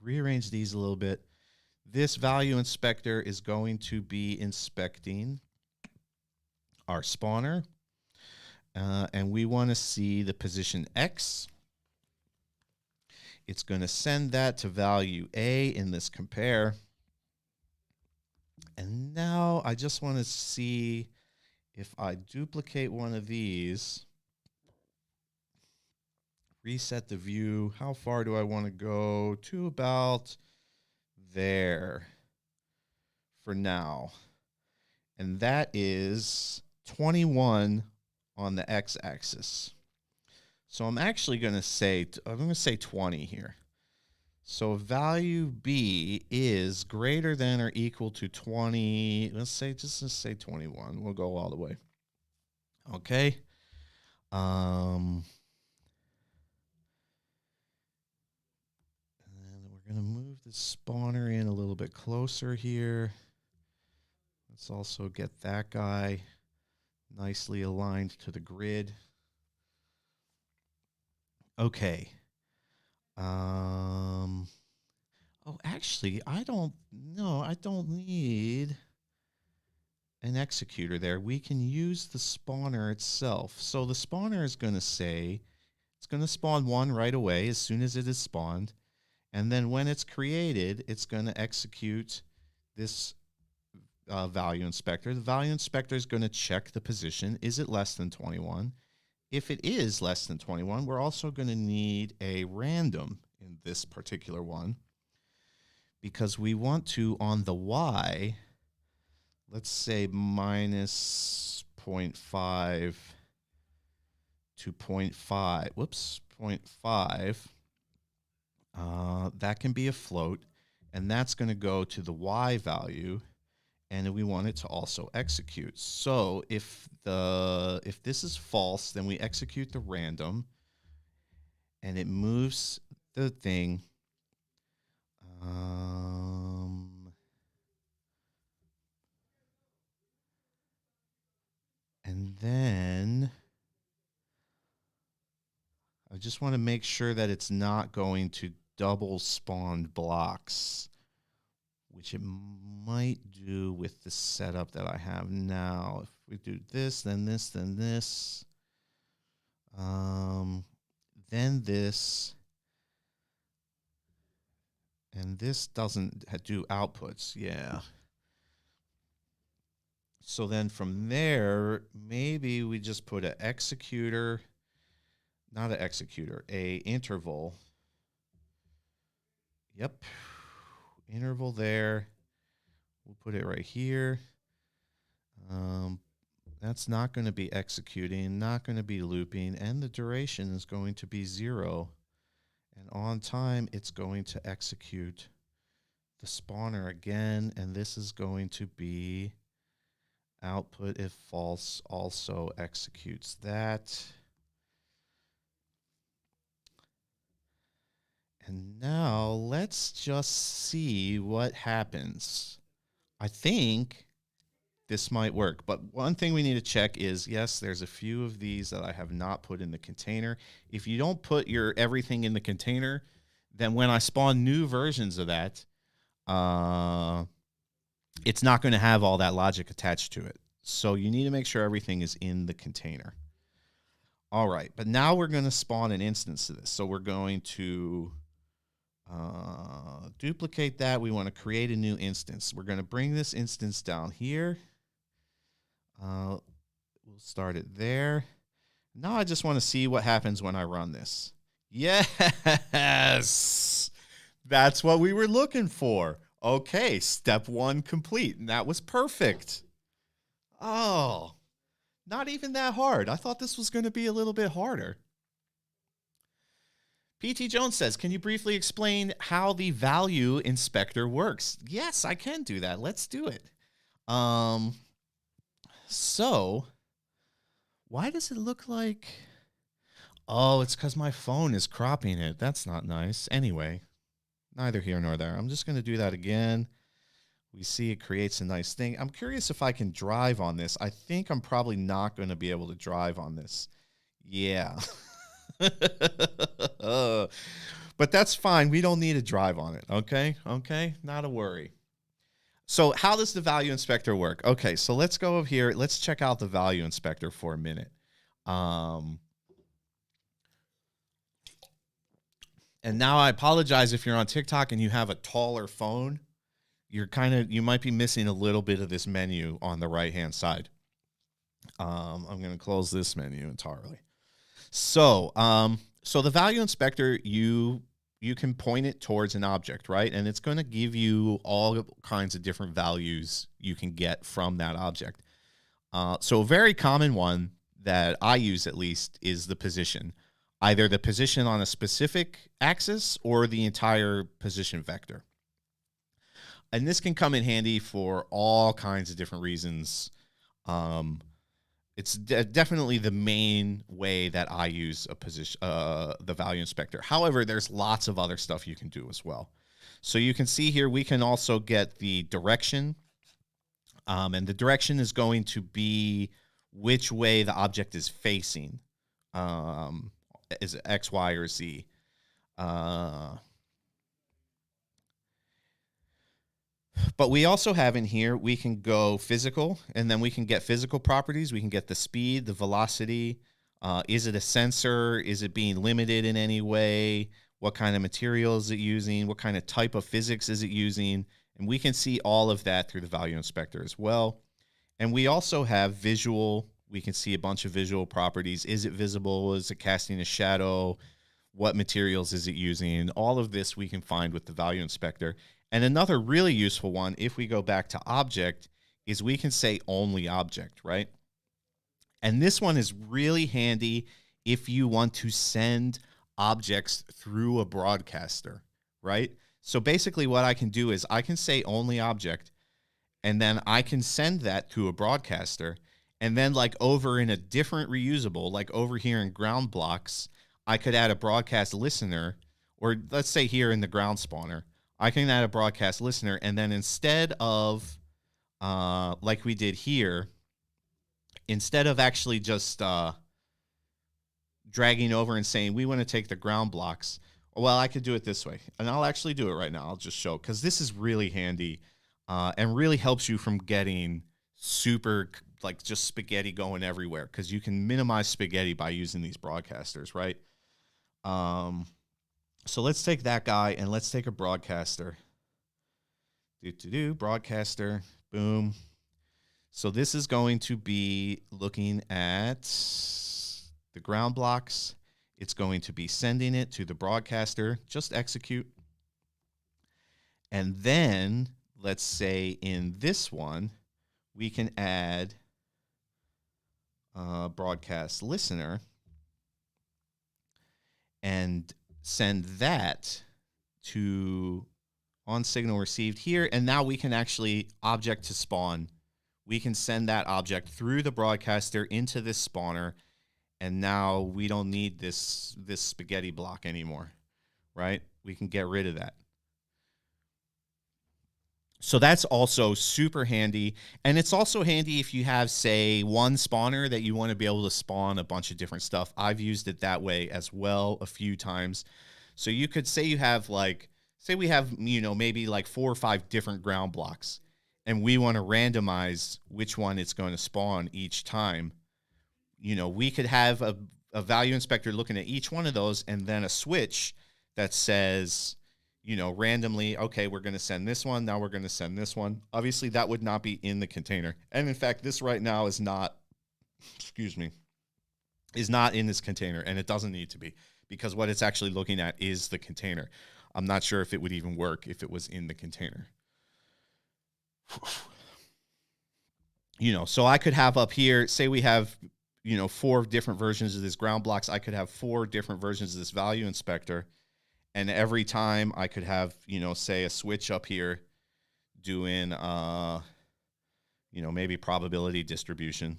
Rearrange these a little bit. This value inspector is going to be inspecting our spawner. And we want to see the position X. It's going to send that to value A in this compare. And now I just want to see if I duplicate one of these, reset the view, how far do I want to go? To about there for now. And that is 21 on the x-axis. So I'm actually going to say, 20 here. So value B is greater than or equal to 20. Let's say 21. We'll go all the way. Okay. And we're going to move the spawner in a little bit closer here. Let's also get that guy nicely aligned to the grid. Okay. Oh, actually, I don't need an executor there. We can use the spawner itself. So the spawner is going to say, it's going to spawn one right away as soon as it is spawned. And then when it's created, it's going to execute this value inspector. The value inspector is going to check the position. Is it less than 21? If it is less than 21, we're also going to need a random in this particular one, because we want to, on the Y, let's say minus 0.5 to 0.5. Whoops, 0.5. That can be a float, and that's going to go to the Y value, and we want it to also execute. So if this is false, then we execute the random, and it moves the thing. And then I just want to make sure that it's not going to double spawned blocks, which it might do with the setup that I have now. If we do this, then this, then this, then this, and this doesn't do outputs, yeah. So then from there, maybe we just put an executor, not an executor, a interval. Yep, interval there. We'll put it right here. That's not going to be executing, not going to be looping, and the duration is going to be 0. And on time, it's going to execute the spawner again, and this is going to be output if false also executes that. And now let's just see what happens. I think this might work, but one thing we need to check is, yes, there's a few of these that I have not put in the container. If you don't put your everything in the container, then when I spawn new versions of that, it's not going to have all that logic attached to it. So you need to make sure everything is in the container. All right, but now we're going to spawn an instance of this. So we're going to duplicate that. We want to create a new instance. We're going to bring this instance down here. We'll start it there. Now I just want to see what happens when I run this. Yes, that's what we were looking for. Okay, step 1 complete, and that was perfect. Oh, not even that hard. I thought this was going to be a little bit harder. PT Jones says, can you briefly explain how the value inspector works? Yes, I can do that. Let's do it. So why does it look like, oh, it's because my phone is cropping it. That's not nice. Anyway, neither here nor there. I'm just going to do that again. We see it creates a nice thing. I'm curious if I can drive on this. I think I'm probably not going to be able to drive on this. Yeah. But that's fine. We don't need to drive on it. Okay. Okay. Not a worry. So how does the value inspector work? Okay. So let's go over here. Let's check out the value inspector for a minute. And now I apologize if you're on TikTok and you have a taller phone. You might be missing a little bit of this menu on the right-hand side. I'm going to close this menu entirely. So, so the value inspector, you can point it towards an object, right? And it's going to give you all kinds of different values you can get from that object. So a very common one that I use, at least, is the position. Either the position on a specific axis or the entire position vector. And this can come in handy for all kinds of different reasons. It's definitely the main way that I use the value inspector. However, there's lots of other stuff you can do as well. So you can see here, we can also get the direction. And the direction is going to be which way the object is facing. Is it X, Y, or Z? But we also have in here, we can go physical, and then we can get physical properties. We can get the speed, the velocity. Is it a sensor? Is it being limited in any way? What kind of material is it using? What kind of type of physics is it using? And we can see all of that through the value inspector as well. And we also have visual. We can see a bunch of visual properties. Is it visible? Is it casting a shadow? What materials is it using? All of this we can find with the value inspector. And another really useful one, if we go back to object, is we can say only object, right? And this one is really handy if you want to send objects through a broadcaster, right? So basically what I can do is I can say only object, and then I can send that to a broadcaster. And then like over in a different reusable, like over here in ground blocks, I could add a broadcast listener, or let's say here in the ground spawner, I can add a broadcast listener, and then instead of, like we did here, instead of actually just dragging over and saying, we want to take the ground blocks, well, I could do it this way. And I'll actually do it right now. I'll just show, because this is really handy and really helps you from getting super, like, just spaghetti going everywhere, because you can minimize spaghetti by using these broadcasters, right? So let's take that guy and let's take a broadcaster. Broadcaster, boom. So this is going to be looking at the ground blocks. It's going to be sending it to the broadcaster. Just execute. And then let's say in this one, we can add a broadcast listener and send that to on signal received here. And now we can actually object to spawn. We can send that object through the broadcaster into this spawner. And now we don't need this spaghetti block anymore, right? We can get rid of that. So that's also super handy. And it's also handy if you have, say, one spawner that you want to be able to spawn a bunch of different stuff. I've used it that way as well a few times. So you could say you have like, say we have, you know, maybe like 4 or 5 different ground blocks, and we want to randomize which one it's going to spawn each time. You know, we could have a value inspector looking at each one of those, and then a switch that says, you know, randomly, okay, we're going to send this one. Now we're going to send this one. Obviously, that would not be in the container. And in fact, this right now is not, is not in this container, and it doesn't need to be, because what it's actually looking at is the container. I'm not sure if it would even work if it was in the container. You know, so I could have up here, say we have, 4 different versions of this ground blocks. I could have 4 different versions of this value inspector. And every time I could have, say a switch up here doing, maybe probability distribution.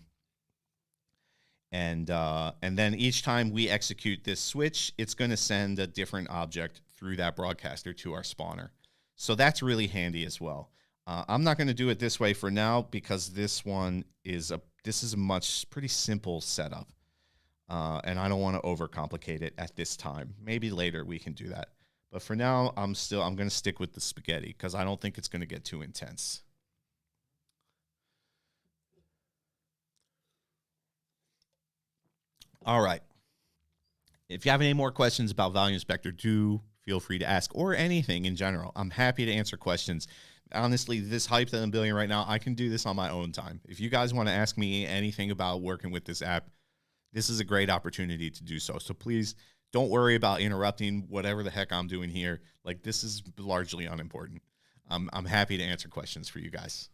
And then each time we execute this switch, it's going to send a different object through that broadcaster to our spawner. So that's really handy as well. I'm not going to do it this way for now because this is a pretty simple setup. And I don't want to overcomplicate it at this time. Maybe later we can do that. But for now, I'm going to stick with the spaghetti because I don't think it's going to get too intense. All right. If you have any more questions about Value Inspector, do feel free to ask, or anything in general. I'm happy to answer questions. Honestly, this hype that I'm building right now, I can do this on my own time. If you guys want to ask me anything about working with this app, this is a great opportunity to do so. So please don't worry about interrupting whatever the heck I'm doing here. Like, this is largely unimportant. I'm happy to answer questions for you guys.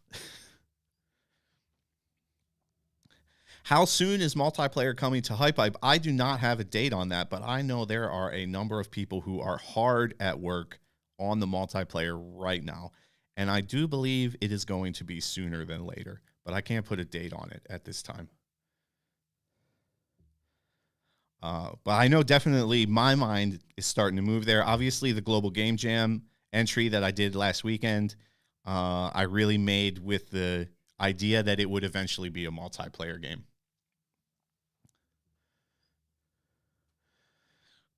How soon is multiplayer coming to HypeHype? I do not have a date on that, but I know there are a number of people who are hard at work on the multiplayer right now. And I do believe it is going to be sooner than later, but I can't put a date on it at this time. But I know definitely my mind is starting to move there. Obviously, the Global Game Jam entry that I did last weekend, I really made with the idea that it would eventually be a multiplayer game.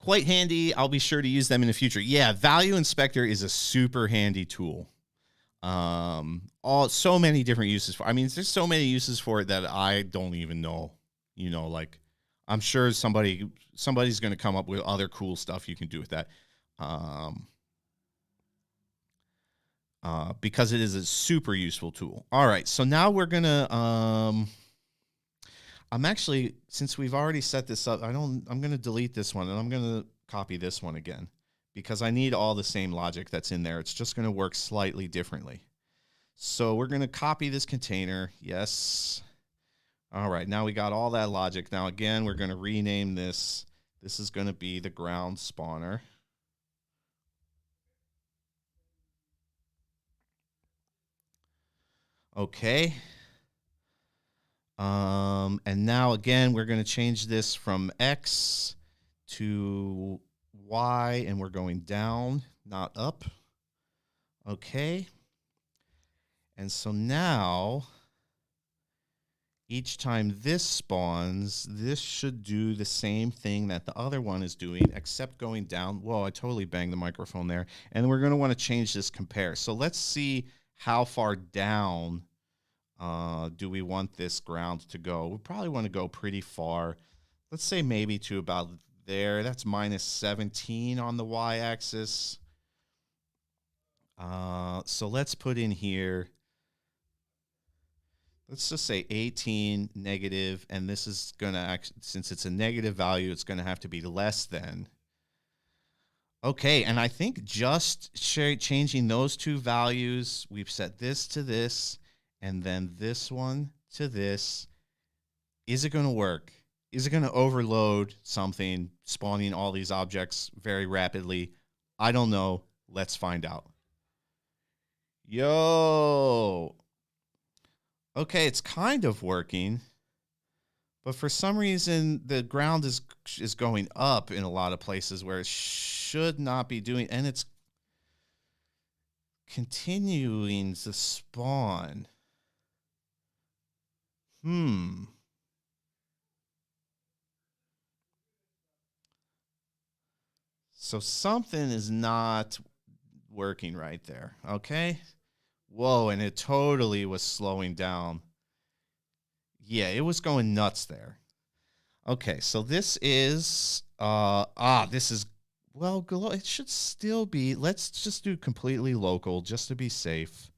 Quite handy. I'll be sure to use them in the future. Yeah, Value Inspector is a super handy tool. So many different uses for. I mean, there's so many uses for it that I don't even know. Like, I'm sure somebody's going to come up with other cool stuff you can do with that. Because it is a super useful tool. All right, so now we're gonna. I'm actually, since we've already set this up, I'm gonna delete this one and I'm gonna copy this one again because I need all the same logic that's in there. It's just gonna work slightly differently. So we're gonna copy this container. Yes. All right, now we got all that logic. Now again, we're gonna rename this. This is gonna be the ground spawner. Okay. And now again, we're going to change this from X to Y, and we're going down, not up. Okay. And so now, each time this spawns, this should do the same thing that the other one is doing, except going down. Whoa, I totally banged the microphone there. And we're going to want to change this compare. So let's see how far down do we want this ground to go. We probably want to go pretty far. Let's say maybe to about there. That's minus 17 on the y-axis. So let's put in here, let's just say 18 negative, and this is going to, since it's a negative value, it's going to have to be less than. Okay, and I think just changing those two values, we've set this to this, and then this one to this. Is it going to work? Is it going to overload something, spawning all these objects very rapidly? I don't know. Let's find out. Yo. Okay, it's kind of working, but for some reason the ground is going up in a lot of places where it should not be doing, and it's continuing to spawn. So something is not working right there. Okay. Whoa, and it totally was slowing down. Yeah, it was going nuts there. Okay, so this is this is, well, it should still be, let's just do completely local just to be safe.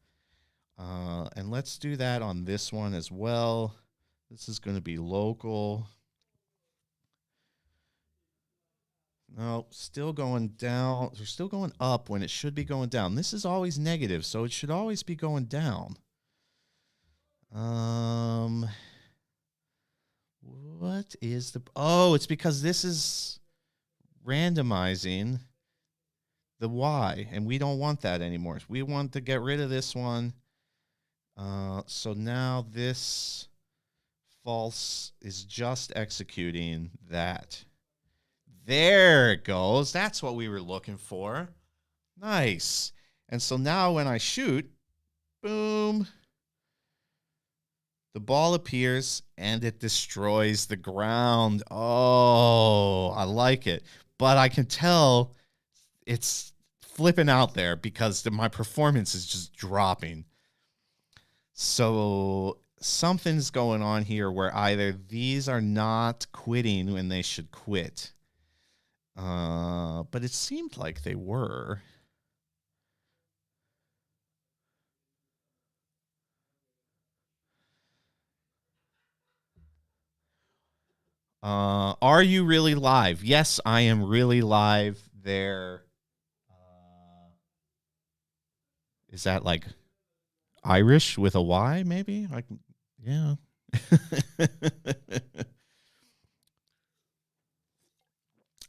And let's do that on this one as well. This is going to be local. No, still going down. We're still going up when it should be going down. This is always negative, so it should always be going down. What is the... Oh, it's because this is randomizing the Y, and we don't want that anymore. We want to get rid of this one. So now this false is just executing that. There it goes. That's what we were looking for. Nice. And so now when I shoot, boom, the ball appears and it destroys the ground. Oh, I like it. But I can tell it's flipping out there because my performance is just dropping. So something's going on here where either these are not quitting when they should quit. But it seemed like they were. Are you really live? Yes, I am really live there. Is that like Irish with a Y, maybe? Like, yeah.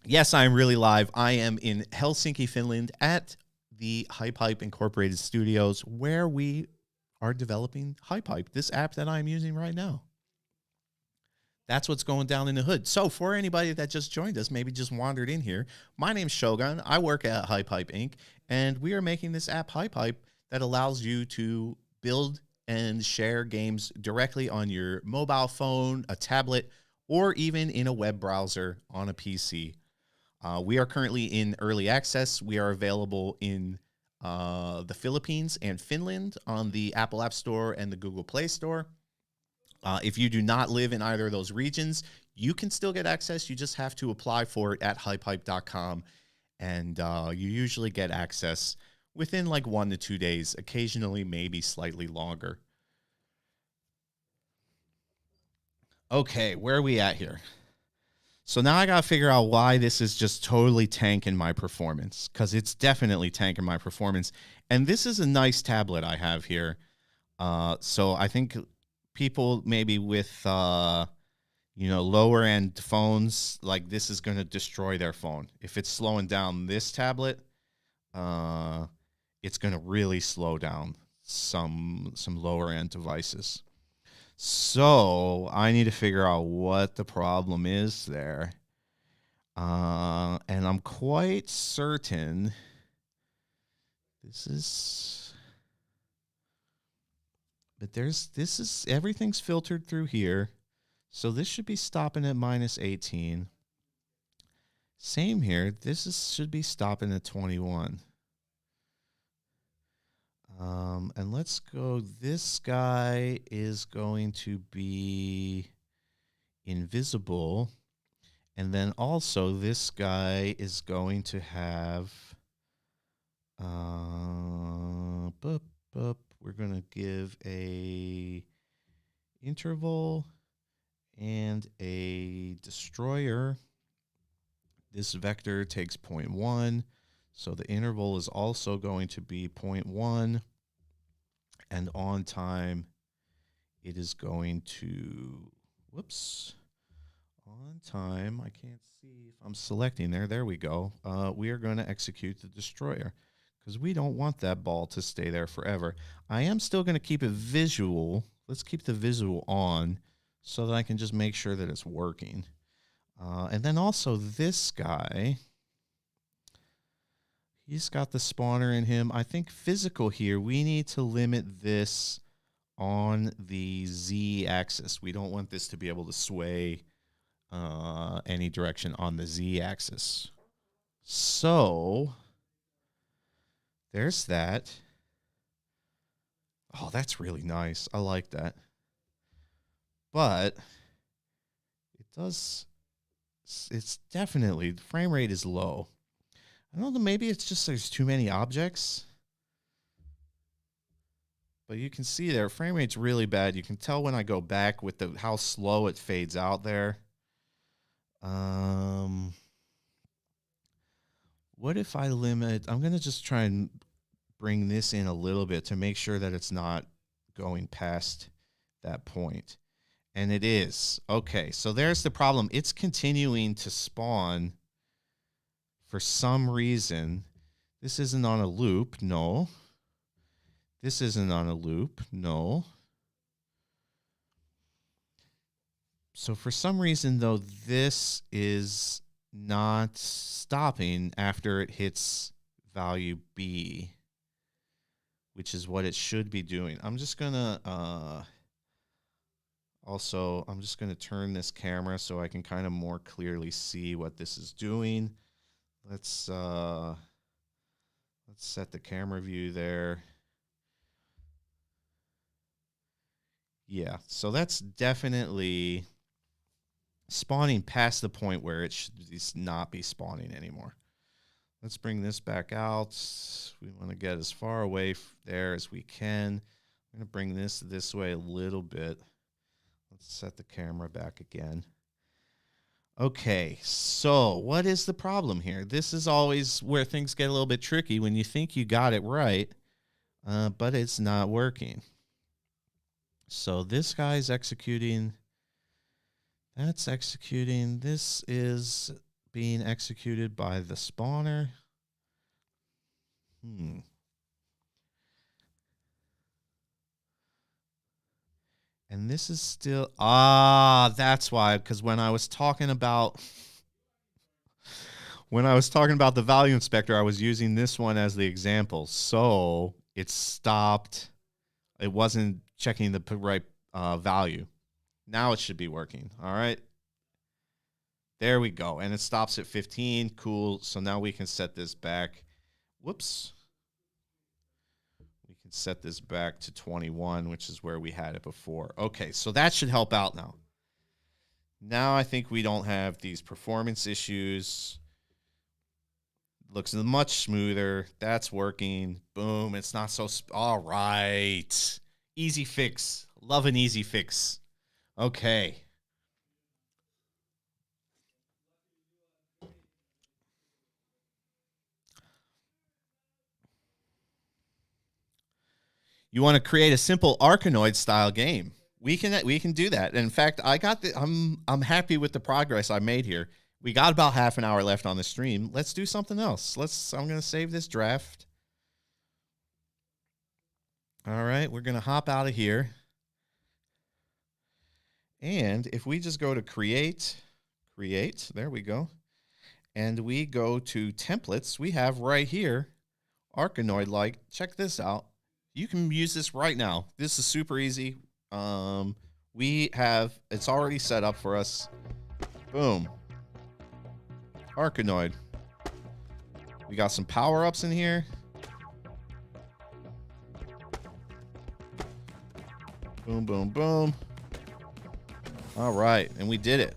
Yes, I am really live. I am in Helsinki, Finland at the HypeHype Incorporated Studios, where we are developing HypeHype, this app that I'm using right now. That's what's going down in the hood. So for anybody that just joined us, maybe just wandered in here, my name's Shogun. I work at HypeHype Inc., and we are making this app HypeHype that allows you to build and share games directly on your mobile phone, a tablet, or even in a web browser on a PC. We are currently in early access. We are available in the Philippines and Finland on the Apple App Store and the Google Play Store. If you do not live in either of those regions, you can still get access. You just have to apply for it at hypehype.com, and you usually get access within like 1 to 2 days, occasionally maybe slightly longer. Okay, where are we at here? So now I got to figure out why this is just totally tanking my performance, because it's definitely tanking my performance. And this is a nice tablet I have here. So I think people maybe with, lower end phones, like this is going to destroy their phone. If it's slowing down this tablet, it's going to really slow down some lower end devices. So I need to figure out what the problem is there. And I'm quite certain this is, but everything's filtered through here. So this should be stopping at -18. Same here. Should be stopping at 21. And let's go, this guy is going to be invisible. And then also this guy is going to have, we're going to give a interval and a destroyer. This vector takes 0.1. So the interval is also going to be 0.1. And on time, it is going to, on time, I can't see if I'm selecting there. There we go. We are going to execute the destroyer because we don't want that ball to stay there forever. I am still going to keep it visual. Let's keep the visual on so that I can just make sure that it's working. And then also this guy, he's got the spawner in him. I think physical here, we need to limit this on the Z axis. We don't want this to be able to sway any direction on the Z axis. So there's that. Oh, that's really nice. I like that. But it's definitely, the frame rate is low. I don't know, maybe it's just there's too many objects. But you can see there, frame rate's really bad. You can tell when I go back with how slow it fades out there. What if I limit, I'm going to just try and bring this in a little bit to make sure that it's not going past that point. And it is. Okay, so there's the problem. It's continuing to spawn for some reason. This isn't on a loop. No. This isn't on a loop. No. So for some reason, though, this is not stopping after it hits value B, which is what it should be doing. I'm just going to... Also, I'm just going to turn this camera so I can kind of more clearly see what this is doing. Let's set the camera view there. Yeah, so that's definitely spawning past the point where it should not be spawning anymore. Let's bring this back out. We want to get as far away there as we can. I'm going to bring this way a little bit. Let's set the camera back again. Okay, so what is the problem here? This is always where things get a little bit tricky when you think you got it right, but it's not working. So this guy's executing. That's executing. This is being executed by the spawner. And this is still, that's why, because when I was talking about the value inspector, I was using this one as the example. So it stopped. It wasn't checking the right value. Now it should be working. All right. There we go. And it stops at 15. Cool. So now we can set this back. Whoops. We can set this back to 21, which is where we had it before. Okay, so that should help out now. Now I think we don't have these performance issues. Looks much smoother. That's working. Boom. It's not so... All right. Easy fix. Love an easy fix. Okay. You want to create a simple Arkanoid style game. We can do that. In fact, I'm happy with the progress I made here. We got about half an hour left on the stream. Let's do something else. I'm going to save this draft. All right, we're going to hop out of here. And if we just go to create, there we go. And we go to templates, we have right here, Arkanoid-like. Check this out. You can use this right now. This is super easy. It's already set up for us. Boom. Arkanoid. We got some power-ups in here. Boom, boom, boom. All right, and we did it.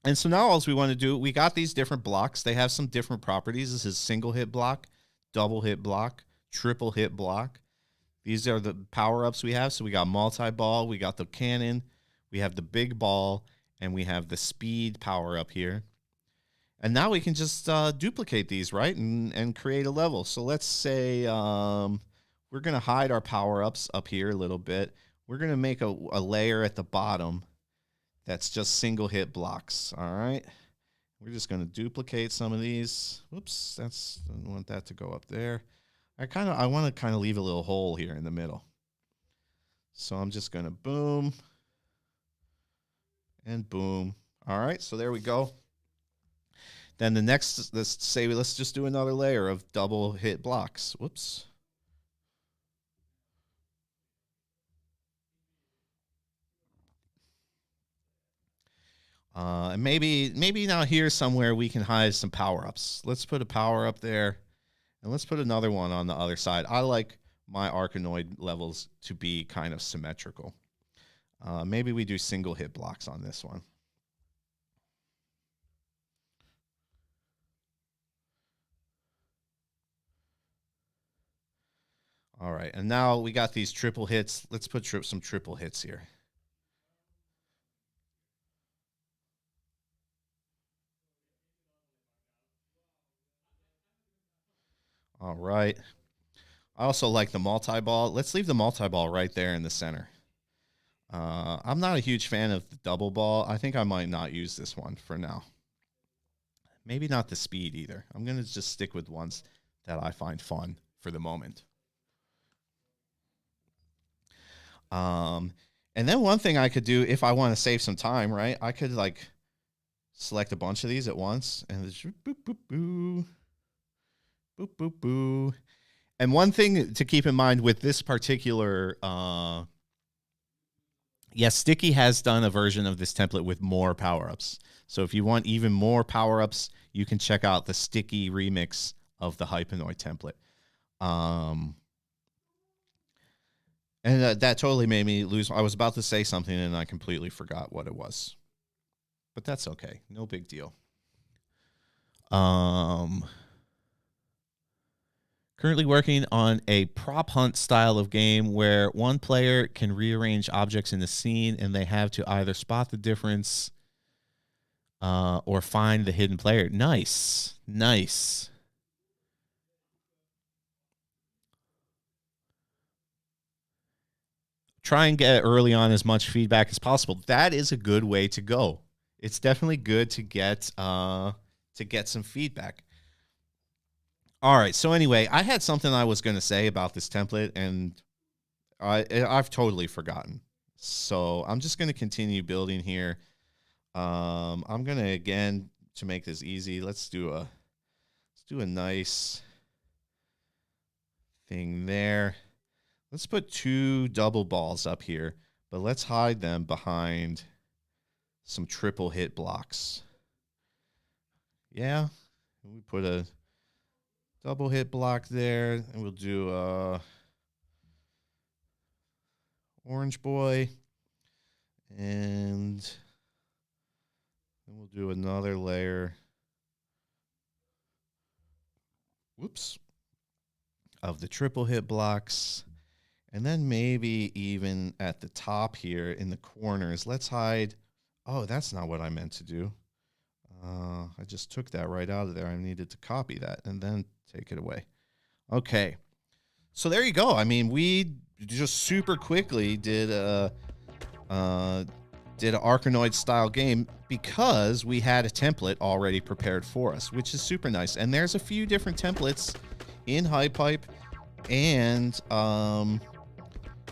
And so now all we want to do, we got these different blocks. They have some different properties. This is single hit block, double hit block, triple hit block. These are the power-ups we have. So we got multi-ball, we got the cannon, we have the big ball, and we have the speed power-up here. And now we can just duplicate these, right, and create a level. So let's say we're going to hide our power-ups up here a little bit. We're going to make a layer at the bottom that's just single hit blocks, all right? We're just going to duplicate some of these. Whoops, I want that to go up there. I want to kind of leave a little hole here in the middle. So I'm just going to boom and boom. All right, so there we go. Then the next, let's just do another layer of double hit blocks. Whoops. And maybe now here somewhere we can hide some power-ups. Let's put a power-up there, and let's put another one on the other side. I like my Arkanoid levels to be kind of symmetrical. Maybe we do single hit blocks on this one. All right, and now we got these triple hits. Let's put some triple hits here. All right. I also like the multi-ball. Let's leave the multi-ball right there in the center. I'm not a huge fan of the double ball. I think I might not use this one for now. Maybe not the speed either. I'm going to just stick with ones that I find fun for the moment. And then one thing I could do if I want to save some time, right? I could like select a bunch of these at once and just boop, boop, boo, boop, boop, boo. And one thing to keep in mind with this particular, yes, Sticky has done a version of this template with more power-ups. So if you want even more power-ups, you can check out the Sticky remix of the Hypenoid template. And that totally made me lose. I was about to say something and I completely forgot what it was. But that's okay. No big deal. Currently working on a prop hunt style of game where one player can rearrange objects in the scene and they have to either spot the difference or find the hidden player. Nice. Nice. Try and get early on as much feedback as possible. That is a good way to go. It's definitely good to get some feedback. All right. So anyway, I had something I was going to say about this template, and I've totally forgotten. So I'm just going to continue building here. I'm going to, again, to make this easy, let's do a nice thing there. Let's put 2 double balls up here, but let's hide them behind some triple hit blocks. Yeah, we put a double hit block there, and we'll do Orange Boy, and then we'll do another layer. Whoops. Of the triple hit blocks. And then maybe even at the top here in the corners, let's hide. Oh, that's not what I meant to do. I just took that right out of there. I needed to copy that and then take it away. Okay. So there you go. I mean, we just super quickly did an Arkanoid style game because we had a template already prepared for us, which is super nice. And there's a few different templates in HypeHype, and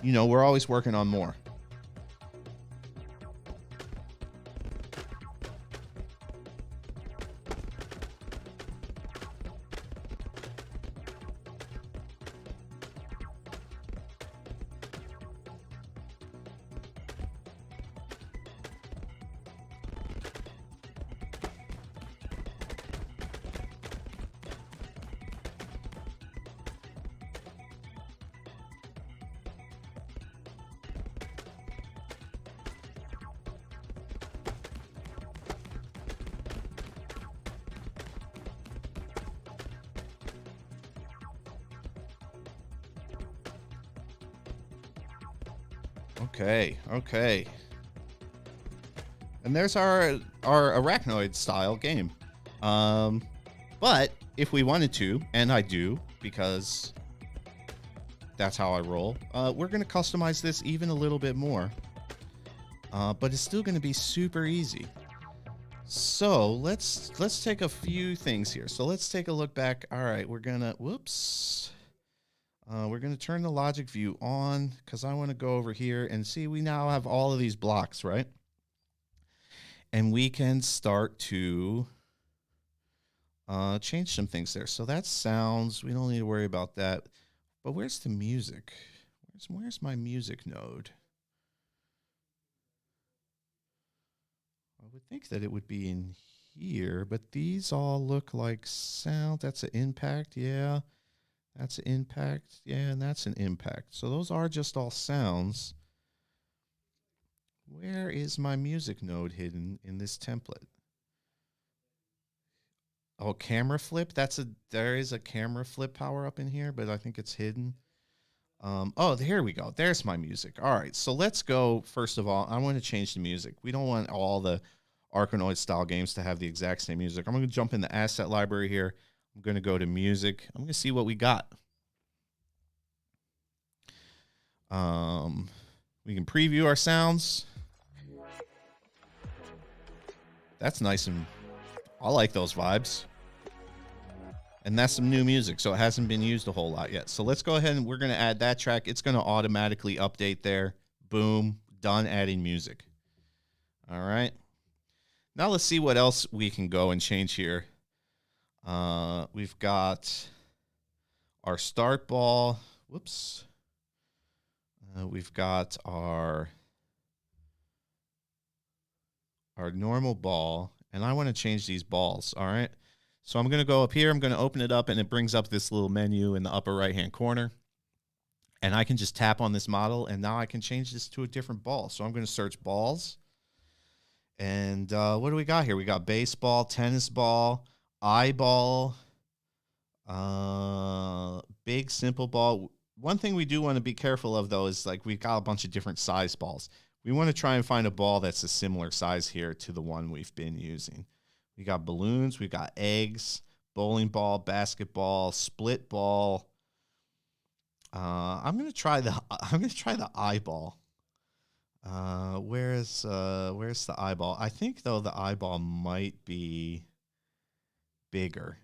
you know, we're always working on more. Okay. And there's our Arachnoid style game. But if we wanted to, and I do, because that's how I roll, we're going to customize this even a little bit more. But it's still going to be super easy. So let's take a few things here. So let's take a look back. All right, we're going to, we're going to turn the logic view on because I want to go over here and see we now have all of these blocks, right? And we can start to change some things there. So that sounds, we don't need to worry about that. But where's the music? Where's my music node? I would think that it would be in here, but these all look like sound. That's an impact, yeah. That's an impact. Yeah, and that's an impact. So those are just all sounds. Where is my music node hidden in this template? Oh, camera flip. There is a camera flip power up in here, but I think it's hidden. Oh, here we go. There's my music. All right, so let's go. First of all, I want to change the music. We don't want all the Arkanoid style games to have the exact same music. I'm going to jump in the asset library here. I'm going to go to music. I'm going to see what we got. We can preview our sounds. That's nice, and I like those vibes. And that's some new music, so it hasn't been used a whole lot yet. So let's go ahead and we're going to add that track. It's going to automatically update there. Boom. Done adding music. All right. Now let's see what else we can go and change here. We've got our start ball. Whoops. We've got our normal ball, and I want to change these balls. All right. So I'm going to go up here. I'm going to open it up, and it brings up this little menu in the upper right-hand corner. And I can just tap on this model, and now I can change this to a different ball. So I'm going to search balls. And what do we got here? We got baseball, tennis ball, eyeball, big simple ball. One thing we do want to be careful of, though, is like we've got a bunch of different size balls. We want to try and find a ball that's a similar size here to the one we've been using. We got balloons, we got eggs, bowling ball, basketball, split ball. I'm gonna try the eyeball. Where's the eyeball? I think though the eyeball might be bigger.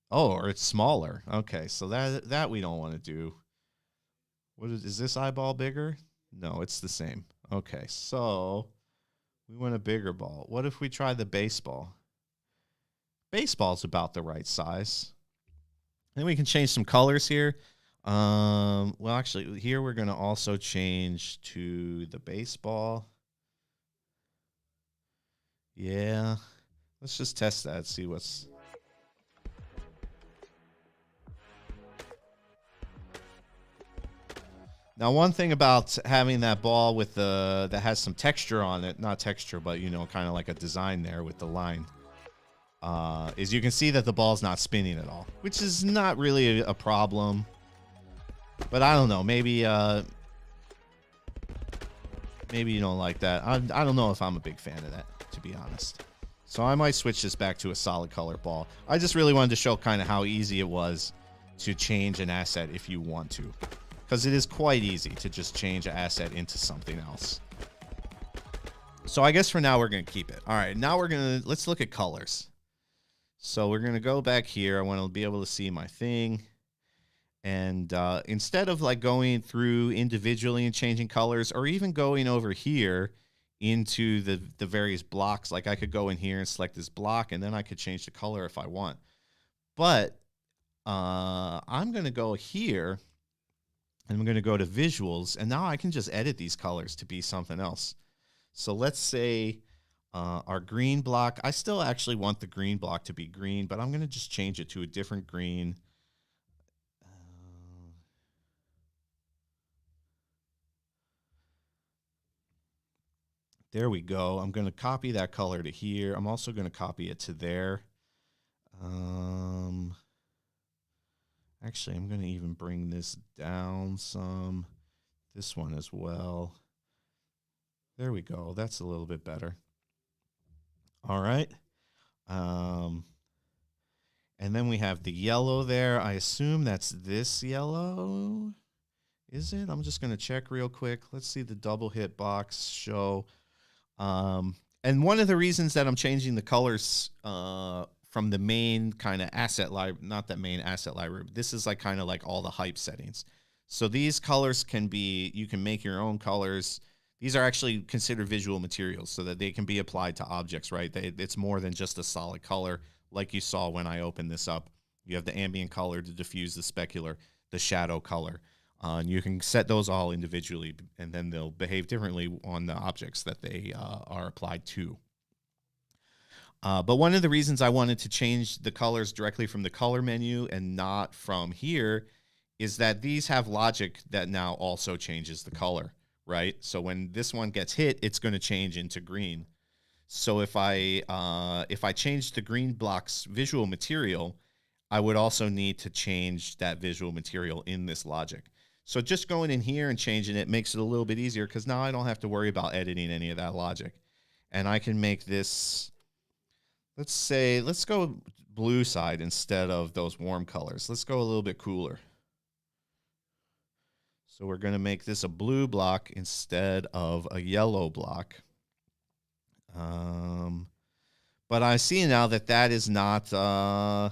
Oh, or it's smaller. Okay, so that we don't want to do. Is this eyeball bigger? No, it's the same. Okay, so we want a bigger ball. What if we try the baseball? Baseball's about the right size. Then we can change some colors here. Well, actually, here we're going to also change to the baseball. Yeah, let's just test that, see what's... Now, one thing about having that ball with that has some texture on it, not texture, but, you know, kind of like a design there with the line, is you can see that the ball's not spinning at all, which is not really a problem. But I don't know, maybe you don't like that. I don't know if I'm a big fan of that, to be honest. So I might switch this back to a solid color ball. I just really wanted to show kind of how easy it was to change an asset if you want to. Because it is quite easy to just change an asset into something else. So I guess for now we're going to keep it. All right, now let's look at colors. So we're going to go back here. I want to be able to see my thing. And instead of like going through individually and changing colors, or even going over here into the various blocks, like I could go in here and select this block, and then I could change the color if I want. But I'm going to go here, and I'm going to go to visuals, and now I can just edit these colors to be something else. So let's say our green block, I still actually want the green block to be green, but I'm going to just change it to a different green. There we go. I'm going to copy that color to here. I'm also going to copy it to there. Actually, I'm going to even bring this down some. This one as well. There we go. That's a little bit better. All right. And then we have the yellow there. I assume that's this yellow. Is it? I'm just going to check real quick. Let's see the double hit box show. And one of the reasons that I'm changing the colors from the main kind of asset library, not that main asset library, but this is like kind of like all the hype settings. So these colors can be, you can make your own colors. These are actually considered visual materials so that they can be applied to objects, right? It's more than just a solid color like you saw when I opened this up. You have the ambient color, the diffuse, the specular, the shadow color. And you can set those all individually, and then they'll behave differently on the objects that they are applied to. But one of the reasons I wanted to change the colors directly from the color menu and not from here is that these have logic that now also changes the color, right? So when this one gets hit, it's going to change into green. So if I change the green block's visual material, I would also need to change that visual material in this logic. So just going in here and changing it makes it a little bit easier because now I don't have to worry about editing any of that logic. And I can make this, let's go blue side instead of those warm colors. Let's go a little bit cooler. So we're going to make this a blue block instead of a yellow block. But I see now that that is not, the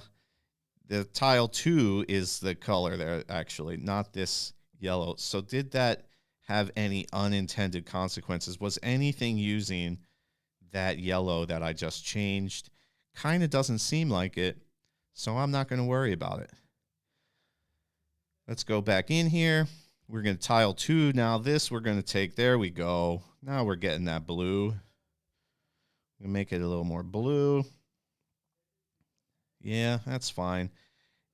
tile 2 is the color there, actually, not this yellow. So did that have any unintended consequences? Was anything using that yellow that I just changed? Kind of doesn't seem like it, so I'm not going to worry about it. Let's go back in here. We're going to tile 2. Now this we're going to take, there we go. Now we're getting that blue. We make it a little more blue. Yeah, that's fine.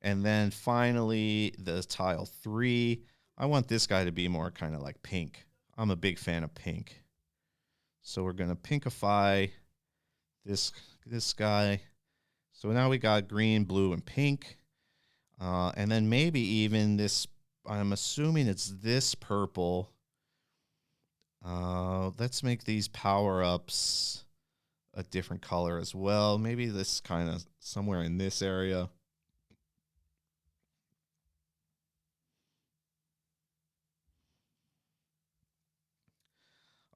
And then finally, the tile 3. I want this guy to be more kind of like pink. I'm a big fan of pink. So we're going to pinkify this guy. So now we got green, blue, and pink. And then maybe even this, I'm assuming it's this purple. Let's make these power-ups a different color as well. Maybe this kind of somewhere in this area.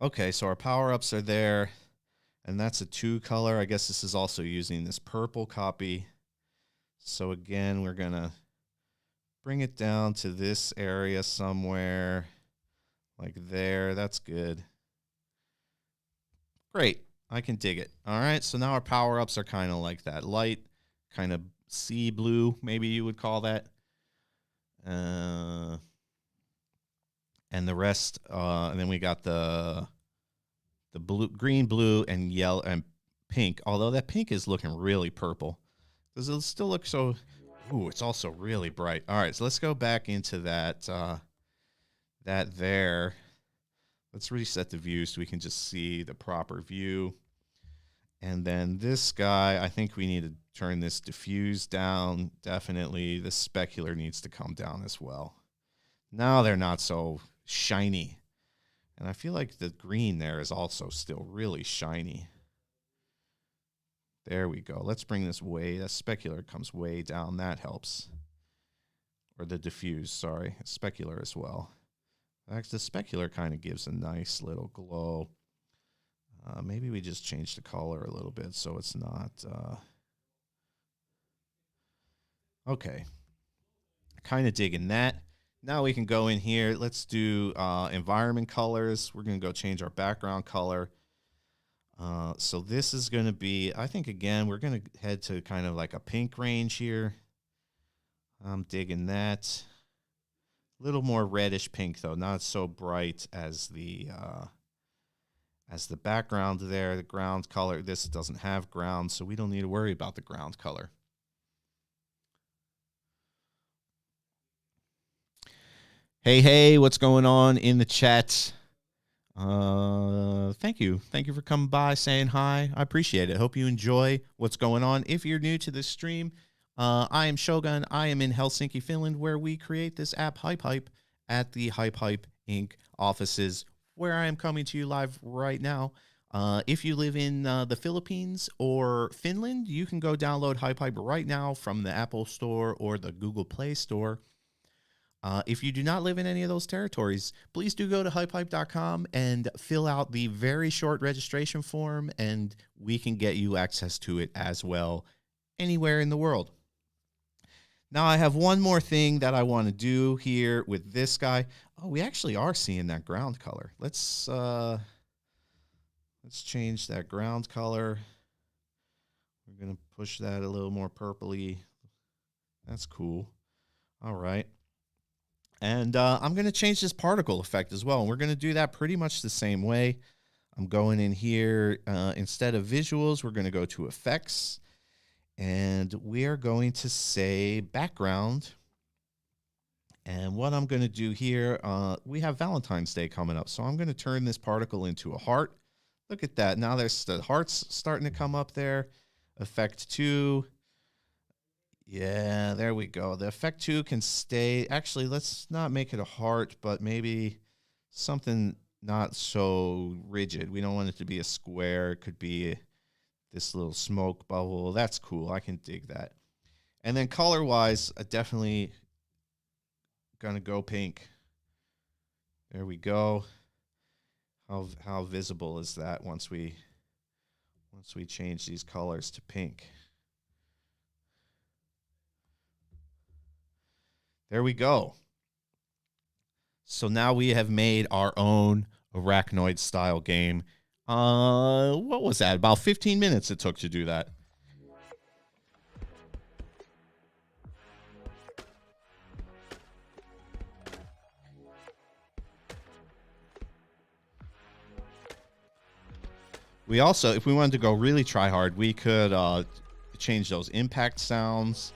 Okay, so our power-ups are there, and that's a 2 color. I guess this is also using this purple copy. So again, we're going to bring it down to this area somewhere, like there. That's good. Great. I can dig it. All right, so now our power-ups are kind of like that light, kind of sea blue, maybe you would call that. And the rest, and then we got the blue, green, blue, and yellow, and pink, although that pink is looking really purple. Does it still look so... Ooh, it's also really bright. All right, so let's go back into that, that there. Let's reset the view so we can just see the proper view. And then this guy, I think we need to turn this diffuse down. Definitely, the specular needs to come down as well. Now they're not so shiny. And I feel like the green there is also still really shiny. There we go. Let's bring this way. The specular comes way down. That helps. Or the diffuse, sorry. Specular as well. Actually, the specular kind of gives a nice little glow. Maybe we just change the color a little bit so it's not... Okay. Kind of digging that. Now we can go in here. Let's do environment colors. We're going to go change our background color. So this is going to be, I think, again, we're going to head to kind of like a pink range here. I'm digging that. A little more reddish pink, though. Not so bright as the background there. The ground color, this doesn't have ground, so we don't need to worry about the ground color. Hey, what's going on in the chat? Thank you for coming by, saying hi. I appreciate it. Hope you enjoy what's going on. If you're new to this stream, I am Shogun. I am in Helsinki, Finland, where we create this app HypeHype at the HypeHype Inc. offices, where I am coming to you live right now. If you live in the Philippines or Finland, you can go download HypeHype right now from the Apple Store or the Google Play Store. If you do not live in any of those territories, please do go to HypeHype.com and fill out the very short registration form, and we can get you access to it as well anywhere in the world. Now, I have one more thing that I want to do here with this guy. Oh, we actually are seeing that ground color. Let's change that ground color. We're going to push that a little more purpley. That's cool. All right. And I'm going to change this particle effect as well. And we're going to do that pretty much the same way. I'm going in here. Instead of visuals, we're going to go to effects. And we are going to say background. And what I'm going to do here, we have Valentine's Day coming up. So I'm going to turn this particle into a heart. Look at that. Now there's the hearts starting to come up there. Effect 2. Yeah, there we go. The effect 2 can stay. Actually, let's not make it a heart, but maybe something not so rigid. We don't want it to be a square. It could be this little smoke bubble. That's cool. I can dig that. And then color-wise, I definitely going to go pink. There we go. How visible is that once we change these colors to pink? There we go. So now we have made our own Arachnoid style game. What was that? About 15 minutes it took to do that. We also, if we wanted to go really try hard, we could change those impact sounds.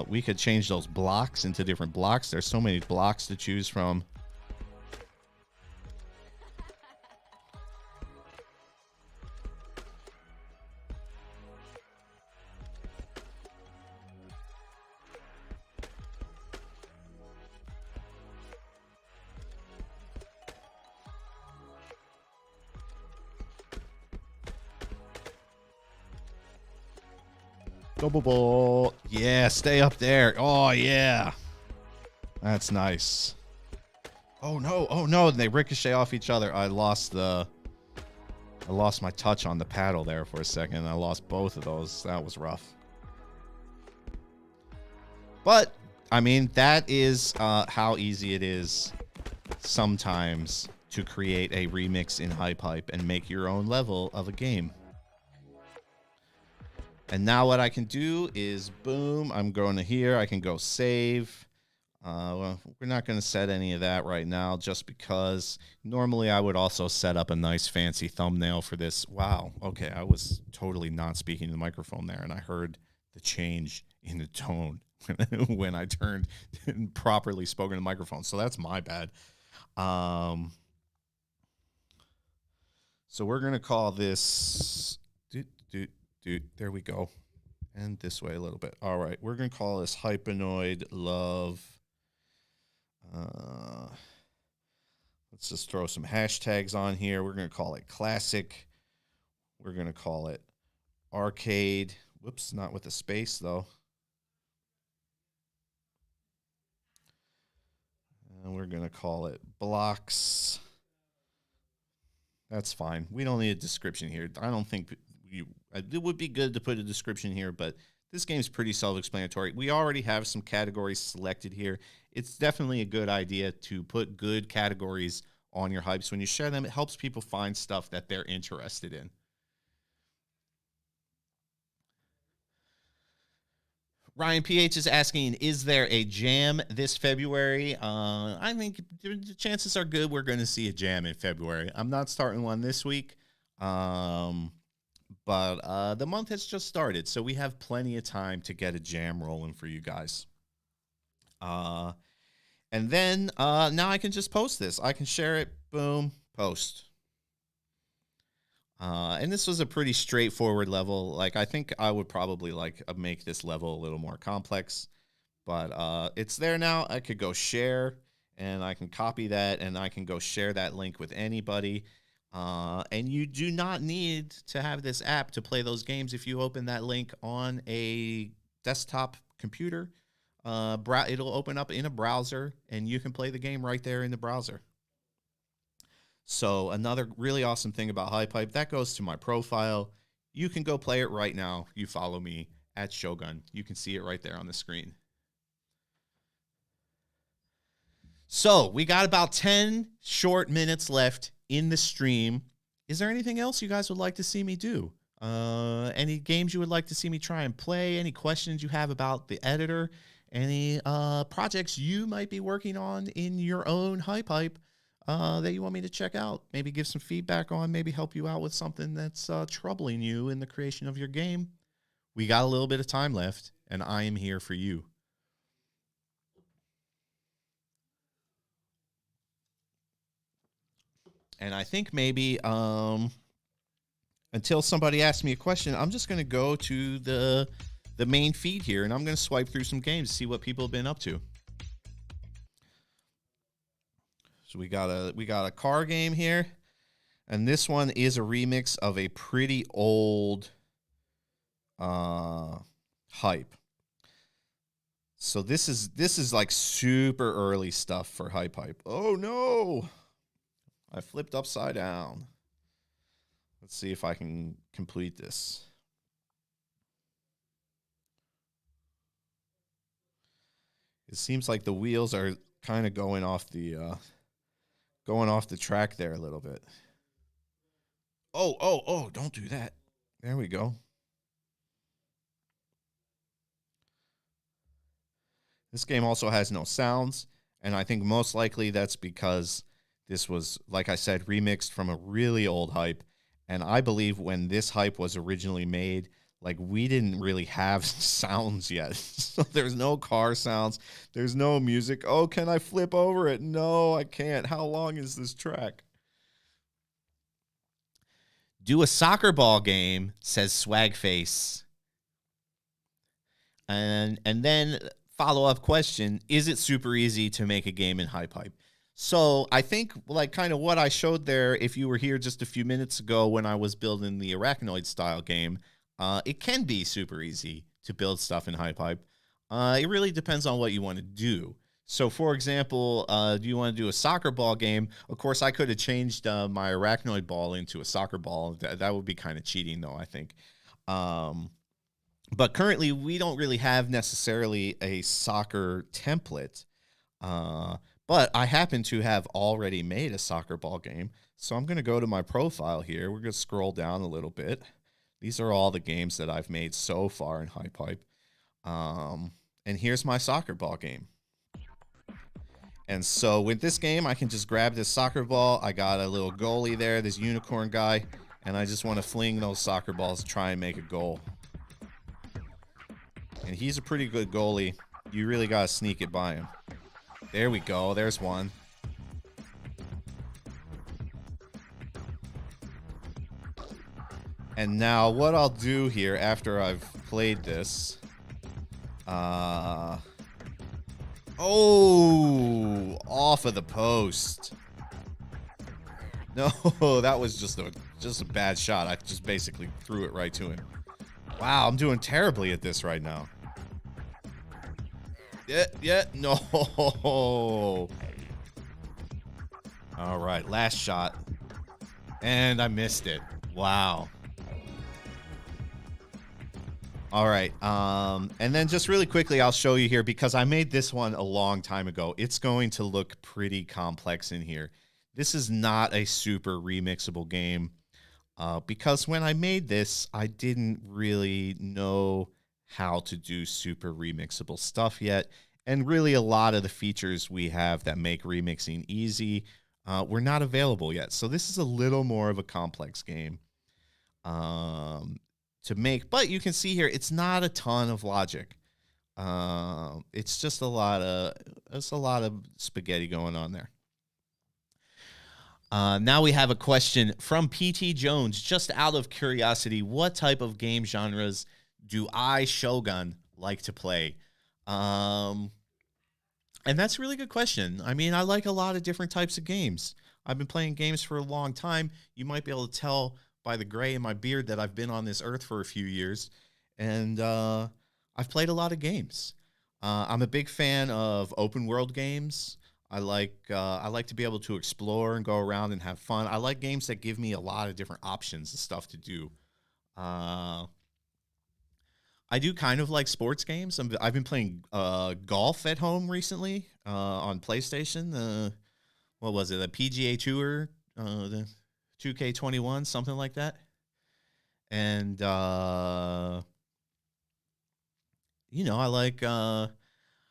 We could change those blocks into different blocks. There's so many blocks to choose from. Double ball. Yeah, stay up there. Oh, yeah. That's nice. Oh, no. Oh, no. They ricochet off each other. I lost my touch on the paddle there for a second. I lost both of those. That was rough. But, I mean, that is how easy it is sometimes to create a remix in HypeHype and make your own level of a game. And now what I can do is, boom, I'm going to here. I can go save. Well, we're not going to set any of that right now just because normally I would also set up a nice fancy thumbnail for this. Wow. Okay, I was totally not speaking to the microphone there, and I heard the change in the tone when I turned and properly spoken to the microphone. So that's my bad. So we're going to call this... there we go. And this way a little bit. All right, we're going to call this Hypenoid Love. Let's just throw some hashtags on here. We're going to call it Classic. We're going to call it Arcade. Whoops, not with a space, though. And we're going to call it Blocks. That's fine. We don't need a description here. I don't think... it would be good to put a description here, but this game's pretty self-explanatory. We already have some categories selected here. It's definitely a good idea to put good categories on your hypes. When you share them, it helps people find stuff that they're interested in. Ryan PH is asking, is there a jam this February? I think the chances are good we're going to see a jam in February. I'm not starting one this week. But the month has just started, so we have plenty of time to get a jam rolling for you guys. And then now I can just post this. I can share it. Boom. Post. And this was a pretty straightforward level. Like, I think I would probably make this level a little more complex. But it's there now. I could go share, and I can copy that, and I can go share that link with anybody. And you do not need to have this app to play those games. If you open that link on a desktop computer, it'll open up in a browser, and you can play the game right there in the browser. So another really awesome thing about HypeHype, that goes to my profile. You can go play it right now. You follow me at Shogun. You can see it right there on the screen. So we got about 10 short minutes left in the stream. Is there anything else you guys would like to see me do? Any games you would like to see me try and play? Any questions you have about the editor? Any projects you might be working on in your own HypeHype that you want me to check out? Maybe give some feedback on, maybe help you out with something that's troubling you in the creation of your game. We got a little bit of time left, and I am here for you. And I think maybe until somebody asks me a question, I'm just going to go to the main feed here, and I'm going to swipe through some games, see what people have been up to. So we got a car game here, and this one is a remix of a pretty old hype. So this is like super early stuff for HypeHype. Oh no! I flipped upside down. Let's see if I can complete this. It seems like the wheels are kind of going off the track there a little bit. Oh, don't do that. There we go. This game also has no sounds, and I think most likely that's because this was, like I said, remixed from a really old hype. And I believe when this hype was originally made, like, we didn't really have sounds yet. So there's no car sounds. There's no music. Oh, can I flip over it? No, I can't. How long is this track? Do a soccer ball game, says Swagface. And then follow-up question, is it super easy to make a game in HypeHype? So I think, like, kind of what I showed there, if you were here just a few minutes ago when I was building the Arachnoid style game, it can be super easy to build stuff in HypeHype. It really depends on what you want to do. So, for example, do you want to do a soccer ball game? Of course, I could have changed my Arachnoid ball into a soccer ball. That would be kind of cheating, though, I think. But currently, we don't really have necessarily a soccer template. But I happen to have already made a soccer ball game. So I'm going to go to my profile here. We're going to scroll down a little bit. These are all the games that I've made so far in HypeHype. And here's my soccer ball game. And so with this game, I can just grab this soccer ball. I got a little goalie there, this unicorn guy. And I just want to fling those soccer balls to try and make a goal. And he's a pretty good goalie. You really got to sneak it by him. There we go. There's one. And now what I'll do here after I've played this. Oh, off of the post. No, that was just a bad shot. I just basically threw it right to him. Wow, I'm doing terribly at this right now. Yeah, no. All right, last shot. And I missed it. Wow. All right, and then just really quickly, I'll show you here because I made this one a long time ago. It's going to look pretty complex in here. This is not a super remixable game because when I made this, I didn't really know how to do super remixable stuff yet. And really a lot of the features we have that make remixing easy were not available yet. So this is a little more of a complex game to make. But you can see here, it's not a ton of logic. It's just a lot of spaghetti going on there. Now we have a question from PT Jones. Just out of curiosity, what type of game genres do I, Shogun, like to play? And that's a really good question. I mean, I like a lot of different types of games. I've been playing games for a long time. You might be able to tell by the gray in my beard that I've been on this earth for a few years. And I've played a lot of games. I'm a big fan of open world games. I like to be able to explore and go around and have fun. I like games that give me a lot of different options and stuff to do. I do kind of like sports games. I've been playing golf at home recently on PlayStation. What was it? The PGA Tour, the 2K21, something like that. And you know, I like.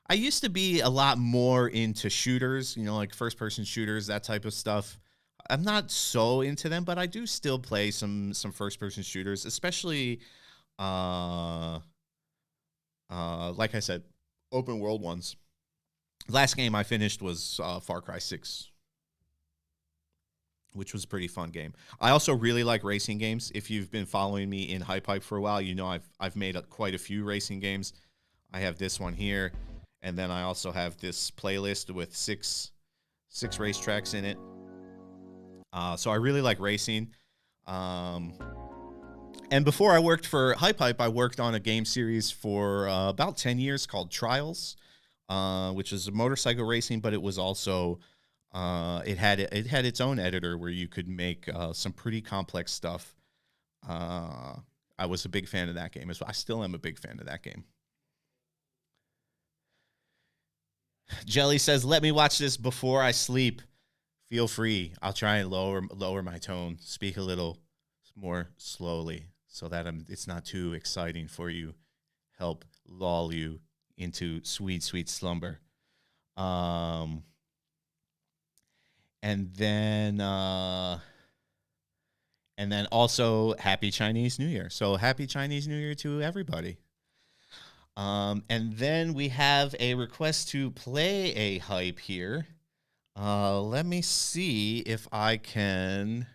I used to be a lot more into shooters. You know, like first-person shooters, that type of stuff. I'm not so into them, but I do still play some first-person shooters, especially. Like I said, open world ones. Last game I finished was Far Cry 6, which was a pretty fun game. I also really like racing games. If you've been following me in HypeHype for a while, you know I've made quite a few racing games. I have this one here, and then I also have this playlist with six racetracks in it. So I really like racing. And before I worked for HypeHype, I worked on a game series for about 10 years called Trials, which is motorcycle racing, but it was also it had its own editor where you could make some pretty complex stuff. I was a big fan of that game as well. I still am a big fan of that game. Jelly says, "Let me watch this before I sleep. Feel free. I'll try and lower my tone, speak a little more slowly so that it's not too exciting for you. Help lull you into sweet, sweet slumber." And then also happy Chinese New Year. So happy Chinese New Year to everybody. And then we have a request to play a hype here. Let me see if I can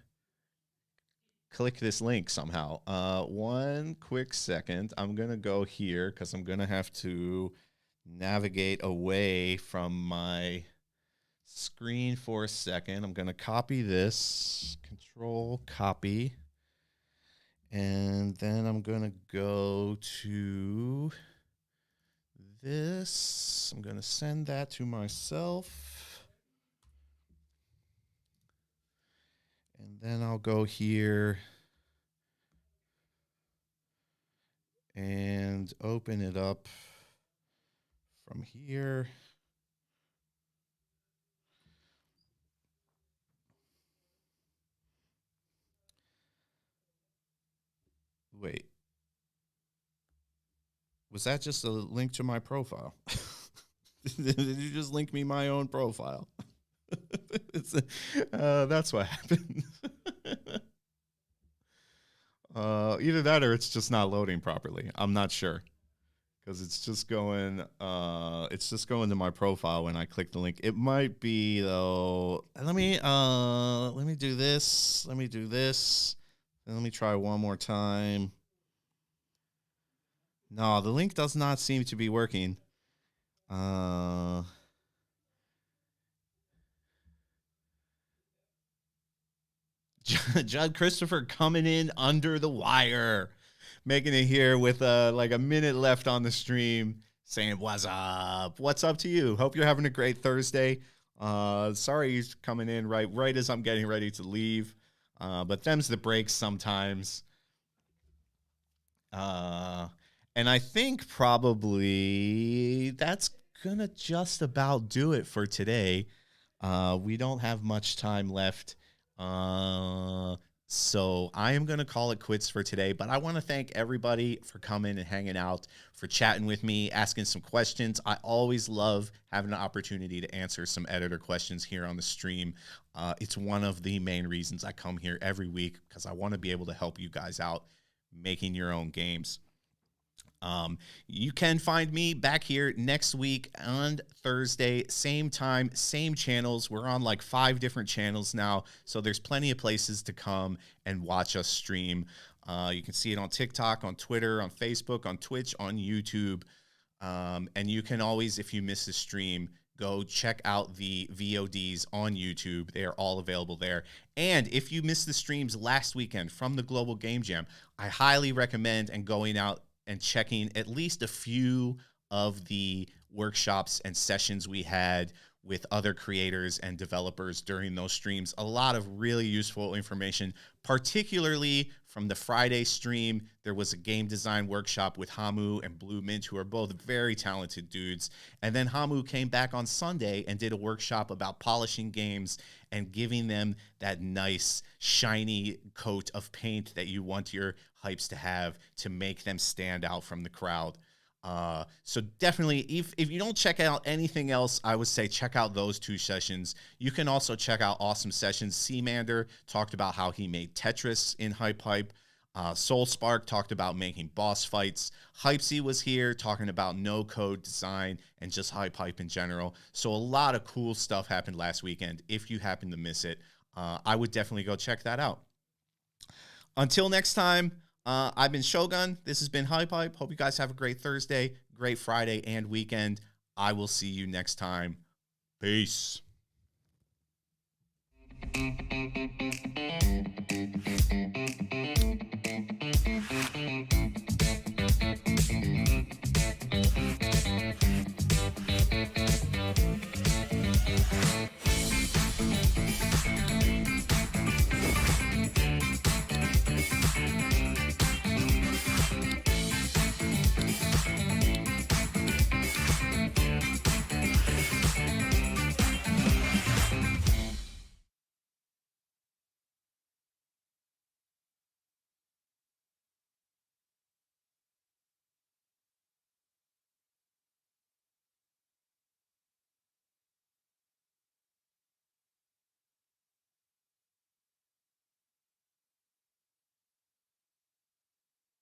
click this link somehow. One quick second. I'm going to go here because I'm going to have to navigate away from my screen for a second. I'm going to copy this, Control copy, and then I'm going to go to this. I'm going to send that to myself, and then I'll go here and open it up from here. Wait, was that just a link to my profile? Did you just link me my own profile? That's what happened. Either that or it's just not loading properly. I'm not sure because it's just going to my profile when I click the link. It might be though. Let me do this. Let me do this. And let me try one more time. No, the link does not seem to be working. Judd Christopher coming in under the wire, making it here with like a minute left on the stream, saying what's up? What's up to you? Hope you're having a great Thursday. Sorry he's coming in right as I'm getting ready to leave. But them's the breaks sometimes. And I think probably that's going to just about do it for today. We don't have much time left. So I am going to call it quits for today, but I want to thank everybody for coming and hanging out, for chatting with me, asking some questions. I always love having an opportunity to answer some editor questions here on the stream. It's one of the main reasons I come here every week, because I want to be able to help you guys out making your own games. You can find me back here next week on Thursday, same time, same channels. We're on like 5 different channels now, so there's plenty of places to come and watch us stream. You can see it on TikTok, on Twitter, on Facebook, on Twitch, on YouTube. And you can always, if you miss the stream, go check out the VODs on YouTube. They are all available there. And if you missed the streams last weekend from the Global Game Jam, I highly recommend going out and checking at least a few of the workshops and sessions we had with other creators and developers during those streams. A lot of really useful information, particularly from the Friday stream. There was a game design workshop with Hamu and Blue Mint, who are both very talented dudes. And then Hamu came back on Sunday and did a workshop about polishing games and giving them that nice, shiny coat of paint that you want your hypes to have to make them stand out from the crowd. So definitely, if you don't check out anything else, I would say check out those 2 sessions. You can also check out awesome sessions. Seamander talked about how he made Tetris in HypeHype. SoulSpark talked about making boss fights. 𝗚𝗹𝗇 was here talking about no-code design and just HypeHype in general. So a lot of cool stuff happened last weekend. If you happen to miss it, I would definitely go check that out. Until next time, I've been Shogun. This has been HypeHype. Hope you guys have a great Thursday, great Friday, and weekend. I will see you next time. Peace.